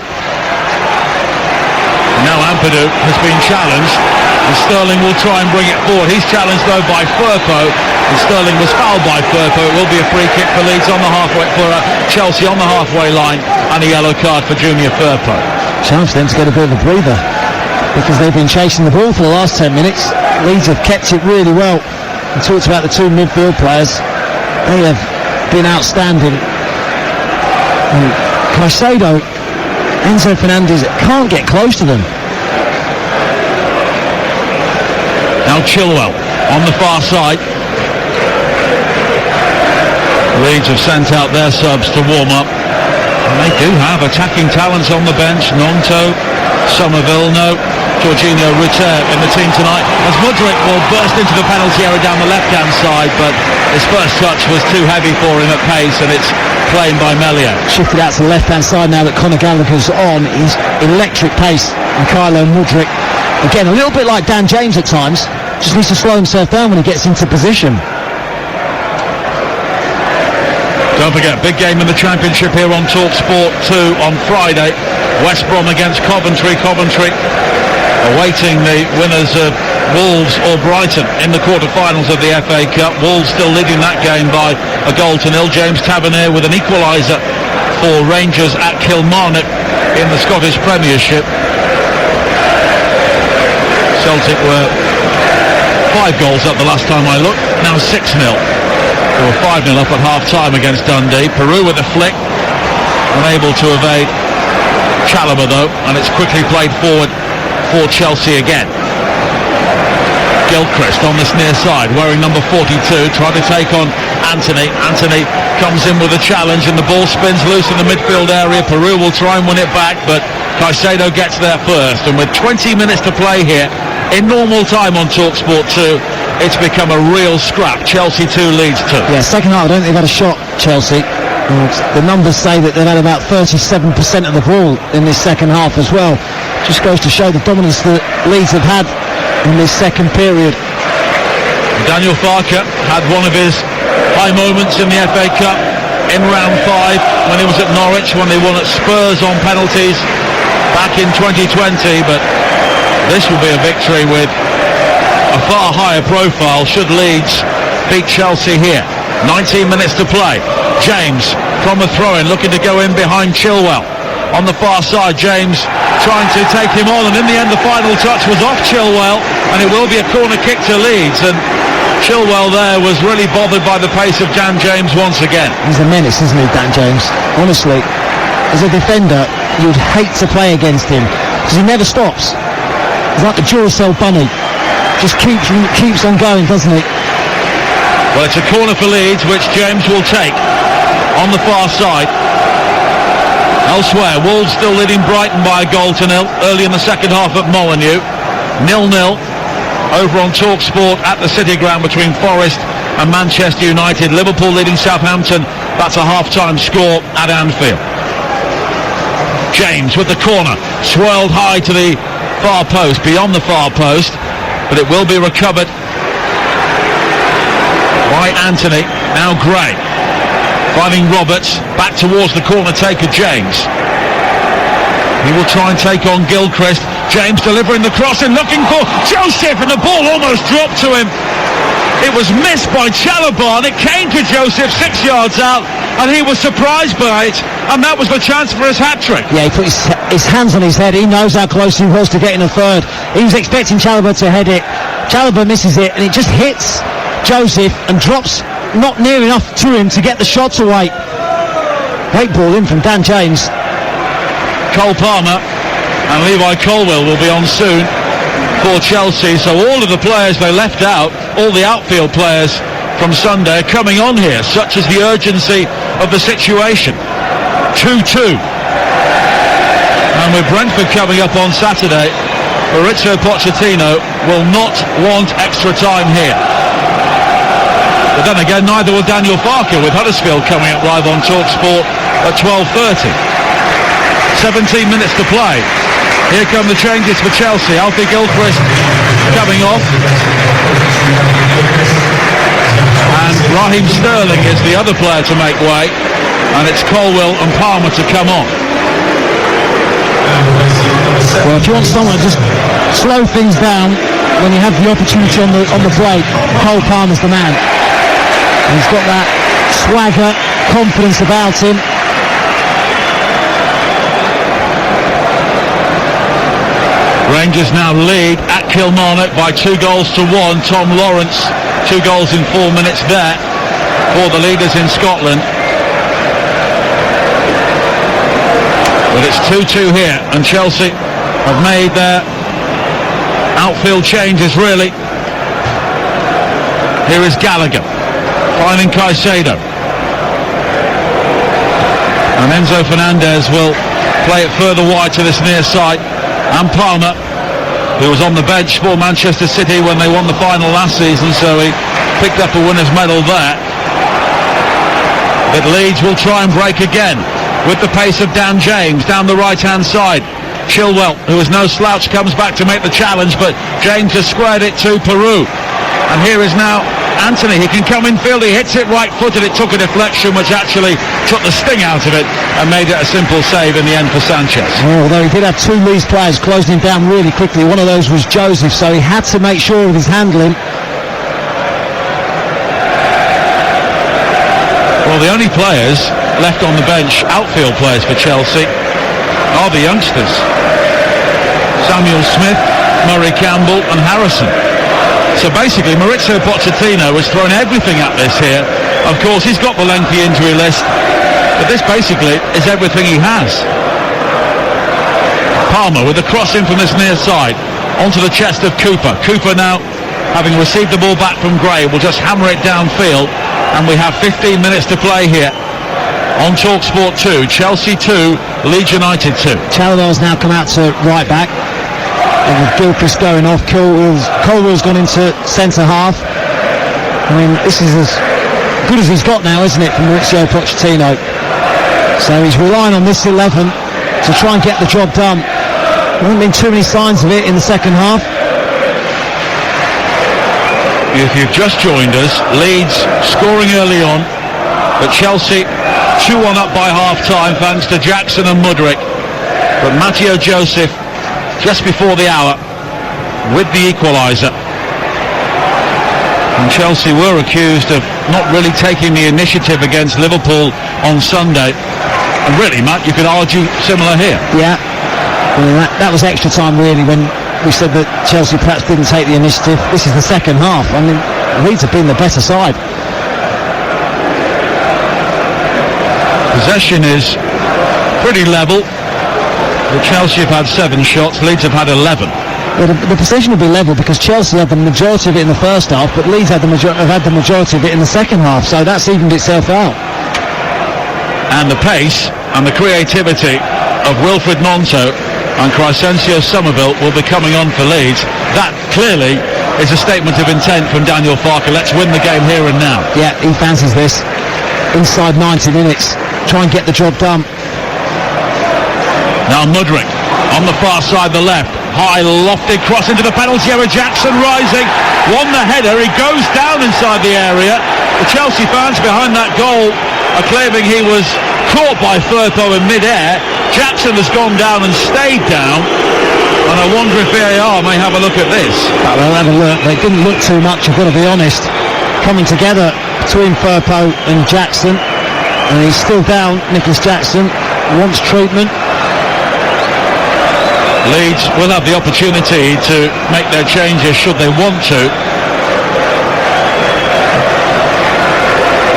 S1: Now Ampadu has been challenged, and Sterling will try and bring it forward. He's challenged though by Firpo, and Sterling was fouled by Firpo. It will be a free kick for Leeds on the halfway, for Chelsea on the halfway line, and a yellow card for Junior Firpo.
S2: Chance for them to get a bit of a breather, because they've been chasing the ball for the last 10 minutes. Leeds have kept it really well. We talked about the two midfield players. They have been outstanding. And Caicedo, Enzo Fernandez can't get close to them.
S1: Now Chilwell on the far side. Leeds have sent out their subs to warm up. And they do have attacking talents on the bench. Nonto, Somerville, Jorginho Rutter in the team tonight, as Mudryk will burst into the penalty area down the left-hand side, but his first touch was too heavy for him at pace, and it's claimed by Meslier.
S2: Shifted out to the left-hand side now that Conor Gallagher's on. His electric pace, and Kylo Mudryk, again, a little bit like Dan James at times, just needs to slow himself down when he gets into position.
S1: Don't forget, big game in the Championship here on TalkSport 2 on Friday. West Brom against Coventry. Coventry awaiting the winners of Wolves or Brighton in the quarter-finals of the FA Cup. Wolves still leading that game by a goal to nil. James Tavernier with an equaliser for Rangers at Kilmarnock in the Scottish Premiership. Celtic were 5 goals up the last time I looked, now 6-0. They were 5-0 up at half-time against Dundee. Peru with a flick, unable to evade Chalobah though, and it's quickly played forward for Chelsea again. Gilchrist on this near side, wearing number 42, trying to take on Anthony. Anthony comes in with a challenge, and the ball spins loose in the midfield area. Peru will try and win it back, but Caicedo gets there first, and with 20 minutes to play here in normal time on TalkSport 2, it's become a real scrap. Chelsea 2, Leeds 2.
S2: Yeah, second half I don't think they've had a shot, Chelsea. The numbers say that they've had about 37% of the ball in this second half as well. Just goes to show the dominance that Leeds have had in this second period.
S1: Daniel Farke had one of his high moments in the FA Cup in round 5 when he was at Norwich, when they won at Spurs on penalties back in 2020, but this will be a victory with a far higher profile should Leeds beat Chelsea here. 19 minutes to play. James from a throw-in, looking to go in behind Chilwell. On the far side, James trying to take him on, and in the end the final touch was off Chilwell, and it will be a corner kick to Leeds. And Chilwell there was really bothered by the pace of Dan James once again.
S2: He's a menace, isn't he, Dan James? Honestly, as a defender, you'd hate to play against him, because he never stops. He's like the Duracell bunny. Just keeps on going, doesn't he?
S1: Well, it's a corner for Leeds, which James will take on the far side. Elsewhere, Wolves still leading Brighton by a goal to nil early in the second half at Molineux. 0-0 over on TalkSport at the City Ground between Forest and Manchester United. Liverpool leading Southampton. That's a half-time score at Anfield. James with the corner, swirled high to the far post, beyond the far post, but it will be recovered by Anthony. Now Gray finding Roberts, back towards the corner taker James. He will try and take on Gilchrist. James delivering the cross and looking for Joseph, and the ball almost dropped to him. It was missed by Chalobah, and it came to Joseph 6 yards out, and he was surprised by it, and that was the chance for his hat-trick.
S2: Yeah, he put his hands on his head. He knows how close he was to getting a third. He was expecting Chalobah to head it. Chalobah misses it, and it just hits Joseph and drops not near enough to him to get the shots away. Great ball in from Dan James.
S1: Cole Palmer and Levi Colwill will be on soon for Chelsea, so all of the players they left out, all the outfield players from Sunday are coming on here, such is the urgency of the situation. 2-2. And with Brentford coming up on Saturday, Maurizio Pochettino will not want extra time here. But then again, neither will Daniel Farke, with Huddersfield coming up live on TalkSport at 12:30. 17 minutes to play. Here come the changes for Chelsea. Alfie Gilchrist coming off. And Raheem Sterling is the other player to make way. And it's Colwill and Palmer to come on.
S2: Well, if you want someone to just slow things down when you have the opportunity on the break, Cole Palmer's the man. And he's got that swagger, confidence about him.
S1: Rangers now lead at Kilmarnock by 2-1. Tom Lawrence, 2 goals in 4 minutes there for the leaders in Scotland. But it's 2-2 here, and Chelsea have made their outfield changes, really. Here is Gallagher finding Caicedo, and Enzo Fernandez will play it further wide to this near side. And Palmer, who was on the bench for Manchester City when they won the final last season, so he picked up a winner's medal there. But Leeds will try and break again with the pace of Dan James down the right-hand side. Chilwell, who is no slouch, comes back to make the challenge, but James has squared it to Peru. And here is now Anthony. He can come in field, he hits it right-footed. It took a deflection which actually took the sting out of it and made it a simple save in the end for Sanchez.
S2: Well, although he did have 2 Leeds players closing him down really quickly. One of those was Joseph, so he had to make sure of his handling.
S1: Well, the only players left on the bench, outfield players for Chelsea, are the youngsters. Samuel Smith, Murray Campbell and Harrison. So basically Maurizio Pochettino has thrown everything at this here. Of course he's got the lengthy injury list, but this basically is everything he has. Palmer with a cross in from this near side onto the chest of Cooper. Cooper now, having received the ball back from Gray, will just hammer it downfield, and we have 15 minutes to play here on TalkSport 2. Chelsea 2, Leeds United 2.
S2: Chalobah's now come out to right back, and with Gilchrist going off, Colwill's gone into centre half. I mean, this is as good as he's got now, isn't it, from Maurizio Pochettino? So he's relying on this 11 to try and get the job done. There haven't been too many signs of it in the second half.
S1: If you've just joined us, Leeds scoring early on, but Chelsea 2-1 up by half-time thanks to Jackson and Mudryk. But Matteo Joseph just before the hour with the equaliser. And Chelsea were accused of not really taking the initiative against Liverpool on Sunday. And really, Matt, you could argue similar here.
S2: Yeah, well, that was extra time really when we said that Chelsea perhaps didn't take the initiative. This is the second half. I mean, Leeds have been the better side.
S1: Possession is pretty level. The Chelsea have had 7 shots, Leeds have had 11.
S2: Well, the possession will be level because Chelsea had the majority of it in the first half, but Leeds have had the majority of it in the second half, so that's evened itself out.
S1: And the pace and the creativity of Wilfred Monto and Crescencio Somerville will be coming on for Leeds. That clearly is a statement of intent from Daniel Farke. Let's win the game here and now.
S2: Yeah, he fancies this. Inside 90 minutes, try and get the job done.
S1: Now Mudryk on the far side, the left. High lofted cross into the penalty area. Jackson rising, won the header. He goes down inside the area. The Chelsea fans behind that goal are claiming he was caught by Firpo in mid-air. Jackson has gone down and stayed down. And I wonder if VAR may have a look at this.
S2: They'll have a look. They didn't look too much, I've got to be honest. Coming together between Firpo and Jackson. and he's still down. Nicholas Jackson wants treatment.
S1: Leeds will have the opportunity to make their changes should they want to.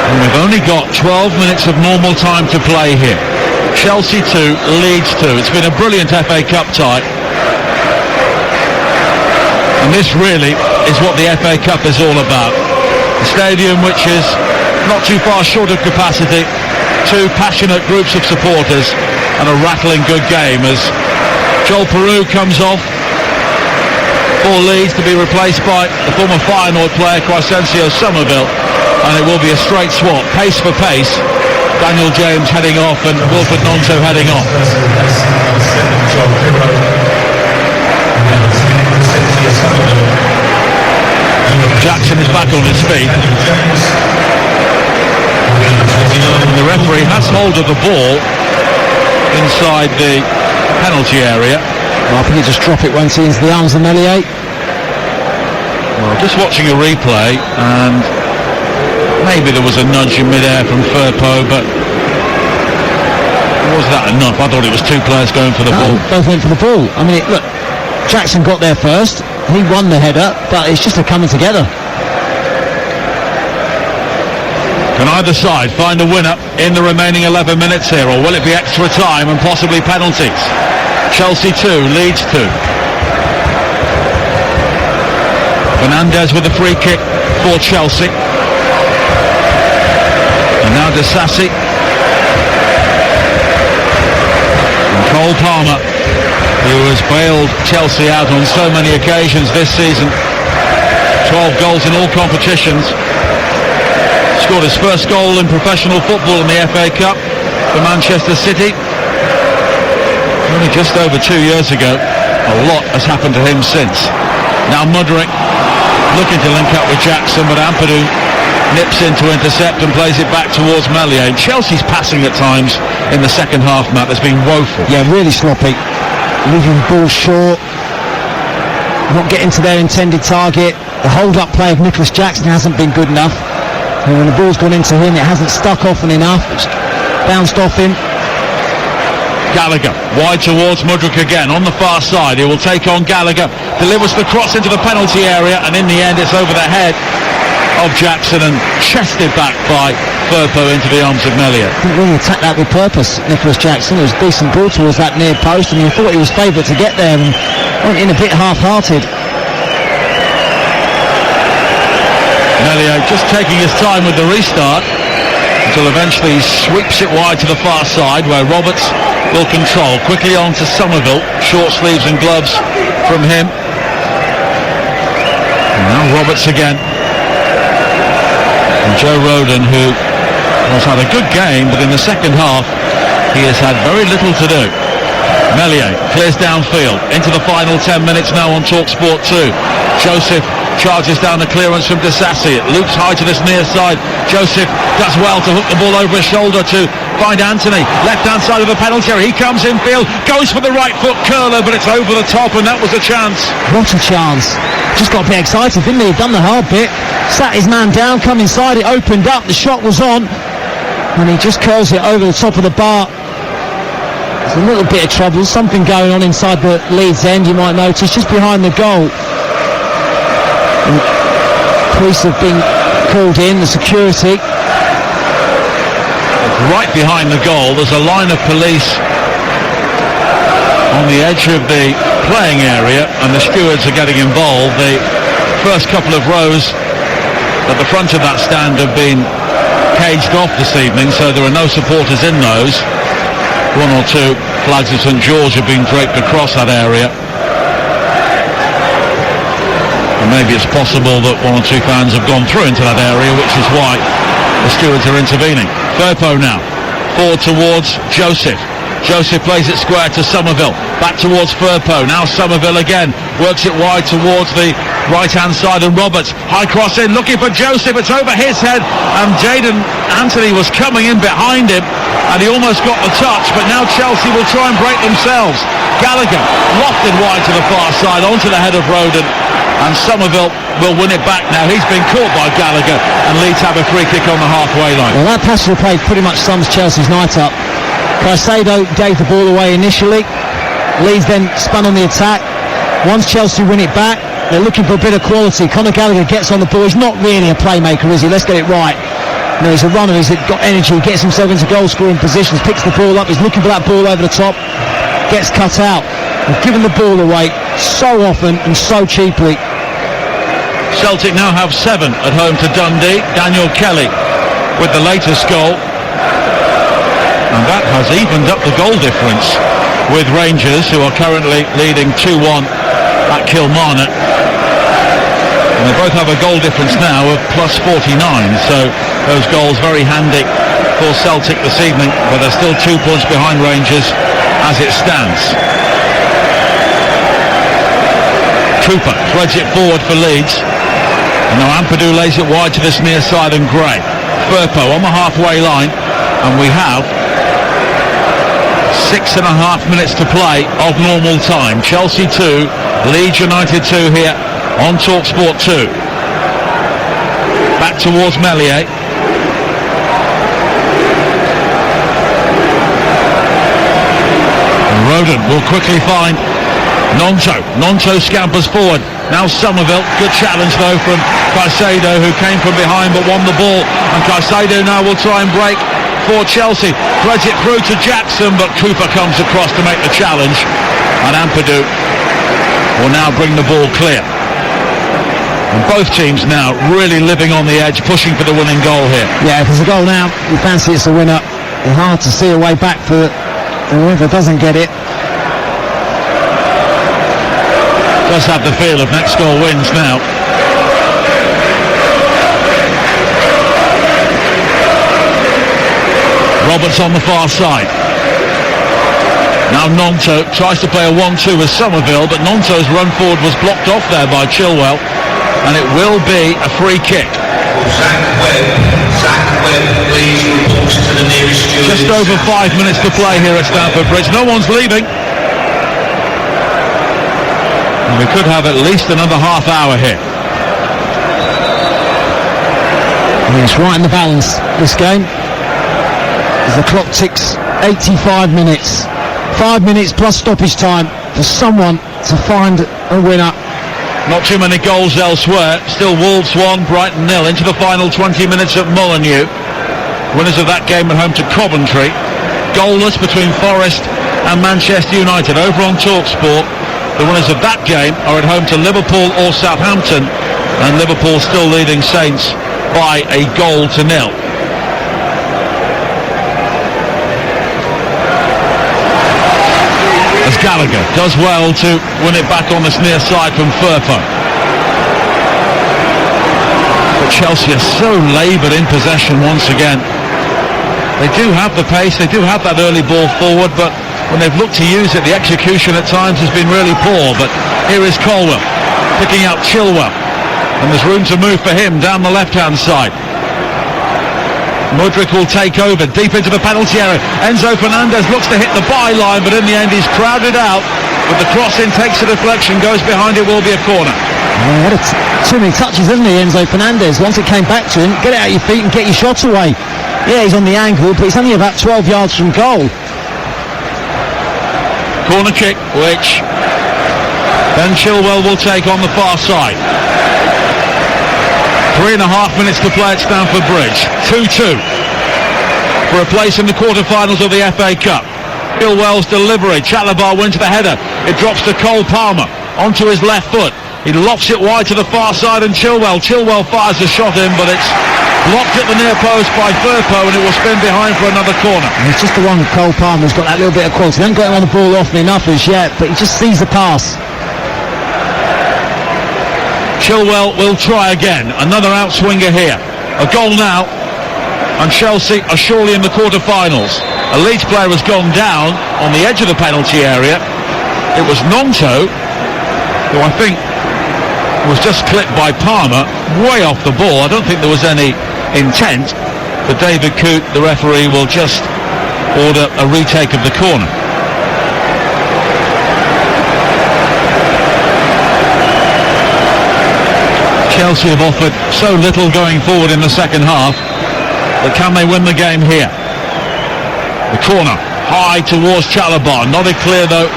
S1: And we've only got 12 minutes of normal time to play here. Chelsea 2, Leeds 2. It's been a brilliant FA Cup tie. And this really is what the FA Cup is all about. A stadium which is not too far short of capacity, two passionate groups of supporters, and a rattling good game as Joel Peru comes off for Leeds to be replaced by the former Feyenoord player Crescencio Somerville, and it will be a straight swap, pace for pace. Daniel James heading off and Wilfred Gnonto heading off. Jackson is back on his feet. The referee has hold of the ball inside the penalty area.
S2: Well, I think he just dropped it once into the arms of Meslier.
S1: Well, just watching a replay, and maybe there was a nudge in mid-air from Firpo, but was that enough? I thought it was two players going for the ball.
S2: Both went for the ball. I mean, look, Jackson got there first. He won the header, but it's just a coming together.
S1: Can either side find a winner in the remaining 11 minutes here, or will it be extra time and possibly penalties? Chelsea 2, Leeds 2. Fernandes with the free kick for Chelsea. And now Disasi. And Cole Palmer, who has bailed Chelsea out on so many occasions this season. 12 goals in all competitions. Scored his first goal in professional football in the FA Cup for Manchester City only just over 2 years ago. A lot has happened to him since. Now Mudryk looking to link up with Jackson, but Ampadu nips in to intercept and plays it back towards Meslier. Chelsea's passing at times in the second half, Matt, has been woeful.
S2: Yeah, really sloppy. Leaving the ball short, not getting to their intended target. The hold-up play of Nicholas Jackson hasn't been good enough. And when the ball's gone into him, it hasn't stuck often enough. It's bounced off him.
S1: Gallagher wide towards Mudryk again on the far side. He will take on Gallagher, delivers the cross into the penalty area, and in the end it's over the head of Jackson and chested back by Firpo into the arms of Meslier.
S2: Didn't really attack that with purpose, Nicholas Jackson. It was a decent ball towards that near post, and you thought he was favourite to get there and went in a bit half-hearted.
S1: Meslier just taking his time with the restart until eventually he sweeps it wide to the far side where Roberts will control. Quickly on to Somerville, short sleeves and gloves from him. And now Roberts again. And Joe Rodon, who has had a good game, but in the second half he has had very little to do. Meslier clears downfield into the final 10 minutes now on TalkSport 2. Joseph charges down the clearance from Disasi. It loops high to this near side. Joseph does well to hook the ball over his shoulder to find Anthony. Left hand side of the penalty area. He comes infield, goes for the right foot curler, but it's over the top, and that was a chance.
S2: What a chance. Just got a bit excited, didn't he? Done the hard bit. Sat his man down, come inside, it opened up, the shot was on, and he just curls it over the top of the bar. There's a little bit of trouble, something going on inside the Leeds end, you might notice, just behind the goal. And police have been called in, the security.
S1: Right behind the goal, there's a line of police on the edge of the playing area, and the stewards are getting involved. The first couple of rows at the front of that stand have been caged off this evening, so there are no supporters in those. One or two flags of St George have been draped across that area. And maybe it's possible that one or two fans have gone through into that area, which is why the stewards are intervening. Firpo now, forward towards Joseph. Joseph plays it square to Somerville, back towards Firpo. Now Somerville again, works it wide towards the right-hand side, and Roberts, high cross in, looking for Joseph, it's over his head, and Jadon Anthony was coming in behind him, and he almost got the touch, but now Chelsea will try and break themselves. Gallagher, lofted wide to the far side, onto the head of Rodon, and Somerville will win it back now. He's been caught by Gallagher, and Leeds have a free kick on the halfway line.
S2: Well, that passage of play pretty much sums Chelsea's night up. Caicedo gave the ball away initially. Leeds then spun on the attack. Once Chelsea win it back, they're looking for a bit of quality. Conor Gallagher gets on the ball. He's not really a playmaker, is he? Let's get it right. No, he's a runner. He's got energy. He gets himself into goal-scoring positions, picks the ball up. He's looking for that ball over the top. Gets cut out. They've given the ball away so often and so cheaply.
S1: Celtic now have 7 at home to Dundee. Daniel Kelly with the latest goal. And that has evened up the goal difference with Rangers, who are currently leading 2-1 at Kilmarnock. And they both have a goal difference now of plus 49, so those goals very handy for Celtic this evening, but they're still 2 points behind Rangers as it stands. Cooper threads it forward for Leeds, and now Ampadu lays it wide to this near side, and Gray. Firpo on the halfway line, and we have 6.5 minutes to play of normal time. Chelsea 2, Leeds United 2 here on TalkSport 2. Back towards Meslier. And Rodon will quickly find Nonto. Nonto scampers forward. Now Somerville. Good challenge though from Caicedo, who came from behind but won the ball. And Caicedo now will try and break for Chelsea. Threads it through to Jackson, but Cooper comes across to make the challenge. And Ampadu will now bring the ball clear. And both teams now really living on the edge, pushing for the winning goal here.
S2: Yeah, if there's a goal now, you fancy it's a winner. It's hard to see a way back for whoever doesn't get it.
S1: Does have the feel of next goal wins now. Roberts on the far side. Now Nonto tries to play a 1-2 with Somerville, but Nonto's run forward was blocked off there by Chilwell, and it will be a free kick.
S3: Zach Webb, please report to the nearest studio.
S1: Just over 5 minutes to play here at Stamford Bridge. No one's leaving. And we could have at least another half hour here.
S2: It's right in the balance, this game, as the clock ticks 85 minutes. 5 minutes plus stoppage time for someone to find a winner.
S1: Not too many goals elsewhere. Still Wolves 1, Brighton 0 into the final 20 minutes at Molineux. Winners of that game at home to Coventry. Goalless between Forest and Manchester United. Over on TalkSport, the winners of that game are at home to Liverpool or Southampton, and Liverpool still leading Saints by a 1-0. As Gallagher does well to win it back on this near side from Firpo. But Chelsea are so laboured in possession once again. They do have the pace, they do have that early ball forward, but when they've looked to use it, the execution at times has been really poor. But here is Colwell picking out Chilwell, and there's room to move for him down the left-hand side. Mudryk will take over deep into the penalty area. Enzo Fernandez looks to hit the byline, but in the end he's crowded out. With the cross in, takes a deflection, goes behind, it will be a corner.
S2: He had too many touches, didn't he, Enzo Fernandez? Once it came back to him, get it out your feet and get your shot away. Yeah, he's on the angle, but he's only about 12 yards from goal.
S1: Corner kick, which Ben Chilwell will take on the far side. 3.5 minutes to play at Stamford Bridge. 2-2 for a place in the quarter-finals of the FA Cup. Chilwell's delivery. Chalobah wins the header. It drops to Cole Palmer onto his left foot. He lofts it wide to the far side, and Chilwell fires a shot in, but it's blocked at the near post by Firpo, and it will spin behind for another corner.
S2: And it's just the one with Cole Palmer who's got that little bit of quality. He hasn't got him on the ball often enough as yet, but he just sees the pass.
S1: Chilwell will try again. Another outswinger here. A goal now, and Chelsea are surely in the quarter-finals. A Leeds player has gone down on the edge of the penalty area. It was Nonto, who I think was just clipped by Palmer way off the ball. I don't think there was any intent, but David Coote, the referee, will just order a retake of the corner. Chelsea have offered so little going forward in the second half, but can they win the game here? The corner, high towards Chalobah, not clear though.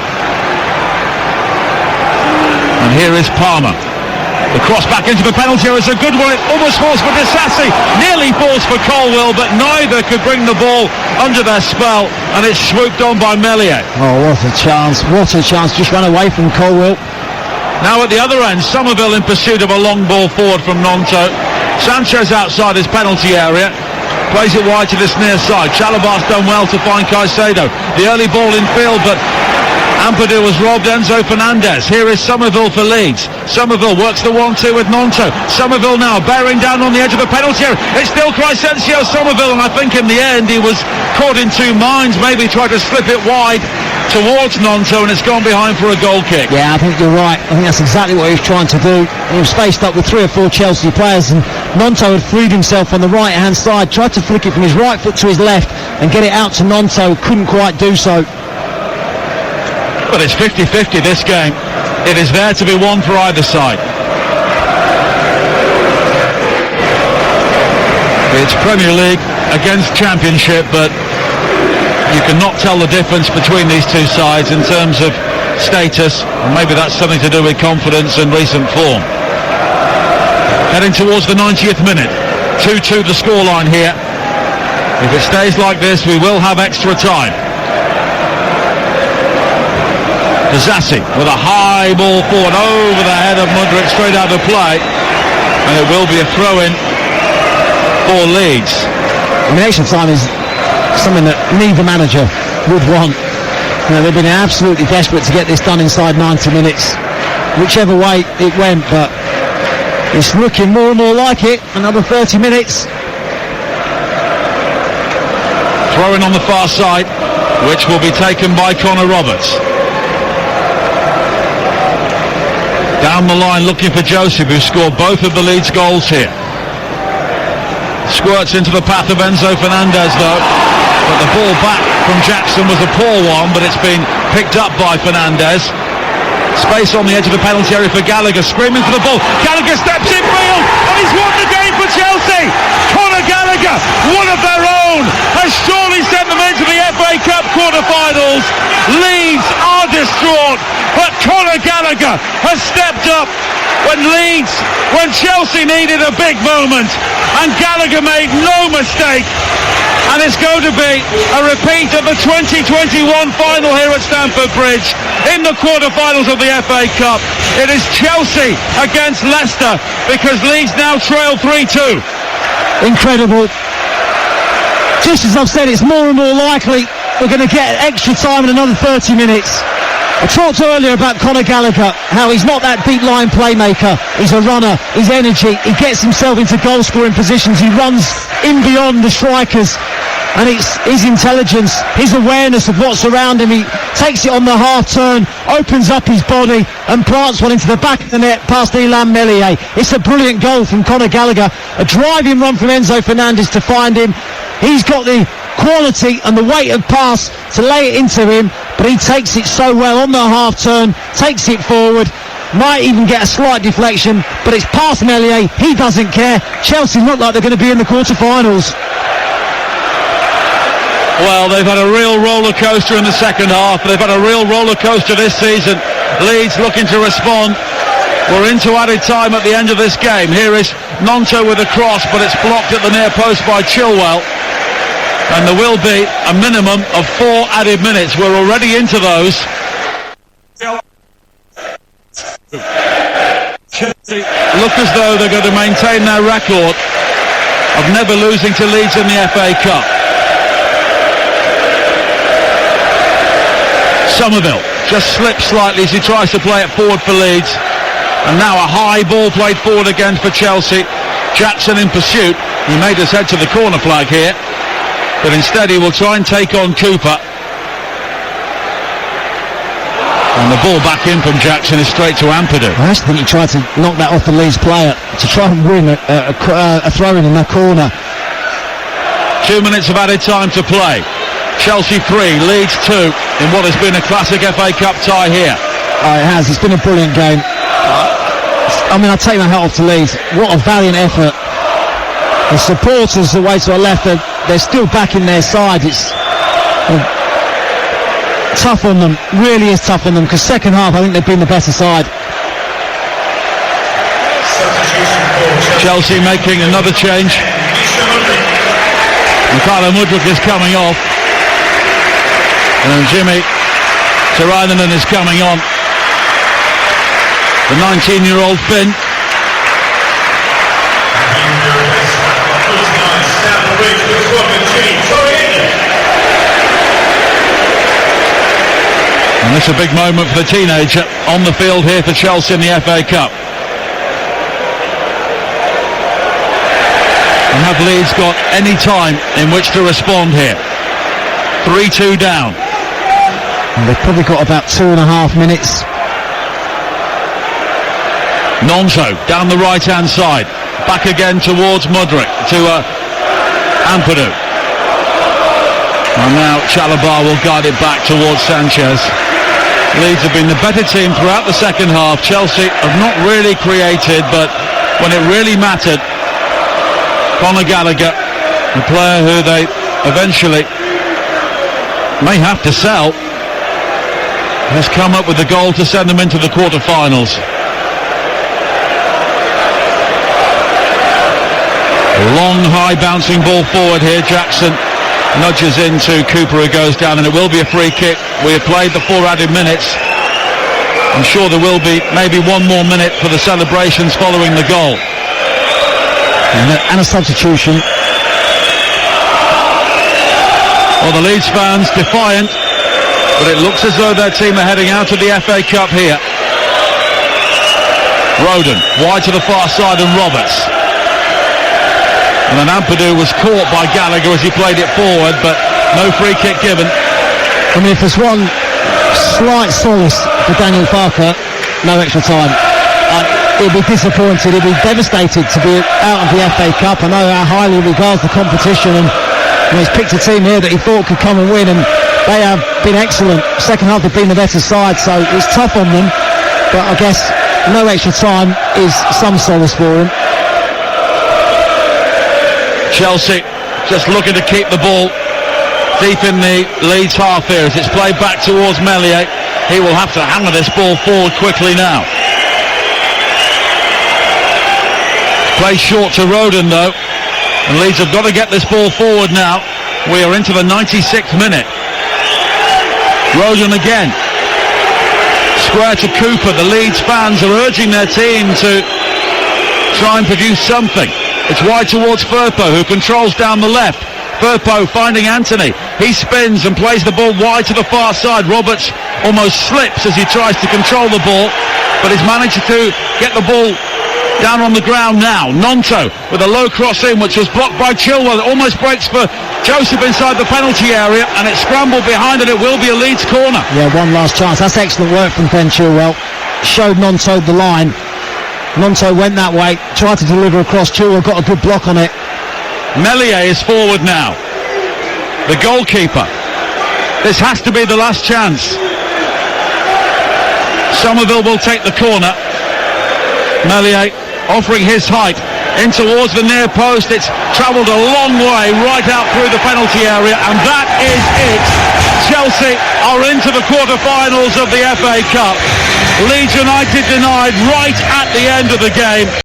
S1: And here is Palmer. The cross back into the penalty area is a good one. It almost falls for Disassi, nearly falls for Colwill, but neither could bring the ball under their spell, and it's swooped on by Meslier.
S2: Oh, what a chance, just run away from Colwill.
S1: Now at the other end, Somerville in pursuit of a long ball forward from Nonto. Sanchez outside his penalty area, plays it wide to this near side. Chalobah's done well to find Caicedo. The early ball in field, but Ampadu has robbed Enzo Fernandez. Here is Somerville for Leeds. Somerville works the 1-2 with Nonto. Somerville now bearing down on the edge of the penalty area. It's still Crescencio Somerville, and I think in the end he was caught in two minds. Maybe tried to slip it wide towards Nonto, and it's gone behind for a goal kick.
S2: Yeah, I think you're right. I think that's exactly what he was trying to do. He was faced up with 3 or 4 Chelsea players, and Nonto had freed himself on the right hand side, tried to flick it from his right foot to his left and get it out to Nonto, couldn't quite do so.
S1: But it's 50-50 this game. It is there to be won for either side. It's Premier League against Championship, but you cannot tell the difference between these two sides in terms of status, and maybe that's something to do with confidence and recent form. Heading towards the 90th minute. 2-2 the scoreline here. If it stays like this, we will have extra time. Disassi with a high ball forward over the head of Mudryk, straight out of play, and it will be a throw-in for Leeds.
S2: I mean, extra time is something that neither manager would want. You know, they've been absolutely desperate to get this done inside 90 minutes, whichever way it went, but it's looking more and more like it. Another 30 minutes.
S1: Throw-in on the far side, which will be taken by Connor Roberts. Down the line looking for Joseph, who scored both of the Leeds goals here. Squirts into the path of Enzo Fernandez though, but the ball back from Jackson was a poor one, but it's been picked up by Fernandez. Space on the edge of the penalty area for Gallagher, screaming for the ball. Gallagher steps in field, and he's won the game for Chelsea. Conor Gallagher, one of their own, has surely sent them into the FA Cup quarter-finals. Leeds are distraught, but Conor Gallagher has stepped up when Chelsea needed a big moment, and Gallagher made no mistake. And it's going to be a repeat of the 2021 final here at Stamford Bridge in the quarter-finals of the FA Cup. It is Chelsea against Leicester, because Leeds now trail 3-2.
S2: Incredible. Just as I've said, it's more and more likely we're going to get extra time in another 30 minutes. I talked earlier about Conor Gallagher, how he's not that deep line playmaker. He's a runner, his energy, he gets himself into goal scoring positions, he runs in beyond the strikers, and it's his intelligence, his awareness of what's around him. He takes it on the half turn, opens up his body and plants one into the back of the net past Illan Meslier. It's a brilliant goal from Conor Gallagher, a driving run from Enzo Fernandez to find him. He's got the quality and the weight of pass to lay it into him, but he takes it so well on the half turn, takes it forward, might even get a slight deflection, but it's past Meslier. He doesn't care. Chelsea look like they're going to be in the quarter-finals.
S1: Well, they've had a real roller coaster in the second half. They've had a real roller coaster this season. Leeds looking to respond. We're into added time at the end of this game. Here is Nonto with a cross, but it's blocked at the near post by Chilwell. And there will be a minimum of 4 added minutes. We're already into those. Look as though they're going to maintain their record of never losing to Leeds in the FA Cup. Somerville just slips slightly as he tries to play it forward for Leeds. And now a high ball played forward again for Chelsea. Jackson in pursuit. He made his head to the corner flag here, but instead he will try and take on Cooper. And the ball back in from Jackson is straight to Ampadu.
S2: I actually think he tried to knock that off the Leeds player to try and win a throw-in in the corner.
S1: 2 minutes of added time to play. Chelsea 3, Leeds 2 in what has been a classic FA Cup tie here.
S2: Oh, it has. It's been a brilliant game. I mean, I take my hat off to Leeds. What a valiant effort. The supporters away to the left, they're still backing their side. It's tough on them, really is tough on them, because second half I think they've been the better side.
S1: Chelsea making another change. Mikhailo Mudryk is coming off, and Jimmy Tirainen is coming on. The 19-year-old Finn. And it's a big moment for the teenager on the field here for Chelsea in the FA Cup. And have Leeds got any time in which to respond here? 3-2 down.
S2: And they've probably got about 2.5 minutes.
S1: Nonso down the right-hand side. Back again towards Mudryk, to Ampadu. And now Chalobah will guide it back towards Sanchez. Leeds have been the better team throughout the second half. Chelsea have not really created, but when it really mattered, Conor Gallagher, the player who they eventually may have to sell, has come up with the goal to send them into the quarter-finals. A long, high bouncing ball forward here. Jackson nudges into Cooper, who goes down, and it will be a free kick. We have played the 4 added minutes. I'm sure there will be maybe 1 more minute for the celebrations following the goal.
S2: And a substitution.
S1: Well, the Leeds fans defiant, but it looks as though their team are heading out of the FA Cup here. Roden wide to the far side, and Roberts. And then Ampadu was caught by Gallagher as he played it forward, but no free kick given.
S2: I mean, if there's one slight solace for Daniel Farke, no extra time. He'll be disappointed, he'll be devastated to be out of the FA Cup. I know how highly he regards the competition, and he's picked a team here that he thought could come and win, and they have been excellent. Second half they've been the better side, so it's tough on them, but I guess no extra time is some solace for him.
S1: Chelsea just looking to keep the ball deep in the Leeds half here as it's played back towards Meslier. He will have to hammer this ball forward quickly now. Play short to Roden though, and Leeds have got to get this ball forward now. We are into the 96th minute. Roden again. Square to Cooper. The Leeds fans are urging their team to try and produce something. It's wide towards Firpo, who controls down the left. Firpo finding Anthony. He spins and plays the ball wide to the far side. Roberts almost slips as he tries to control the ball, but he's managed to get the ball down on the ground now. Nonto with a low cross in, which was blocked by Chilwell. It almost breaks for Joseph inside the penalty area, and it's scrambled behind, and it will be a Leeds corner.
S2: Yeah, one last chance. That's excellent work from Ben Chilwell. Showed Nonto the line. Nonto went that way, tried to deliver across. Chilwell got a good block on it.
S1: Meslier is forward now. The goalkeeper. This has to be the last chance. Somerville will take the corner. Meslier offering his height in towards the near post. It's travelled a long way right out through the penalty area, and that is it. Chelsea are into the quarter-finals of the FA Cup. Leeds United denied right at the end of the game.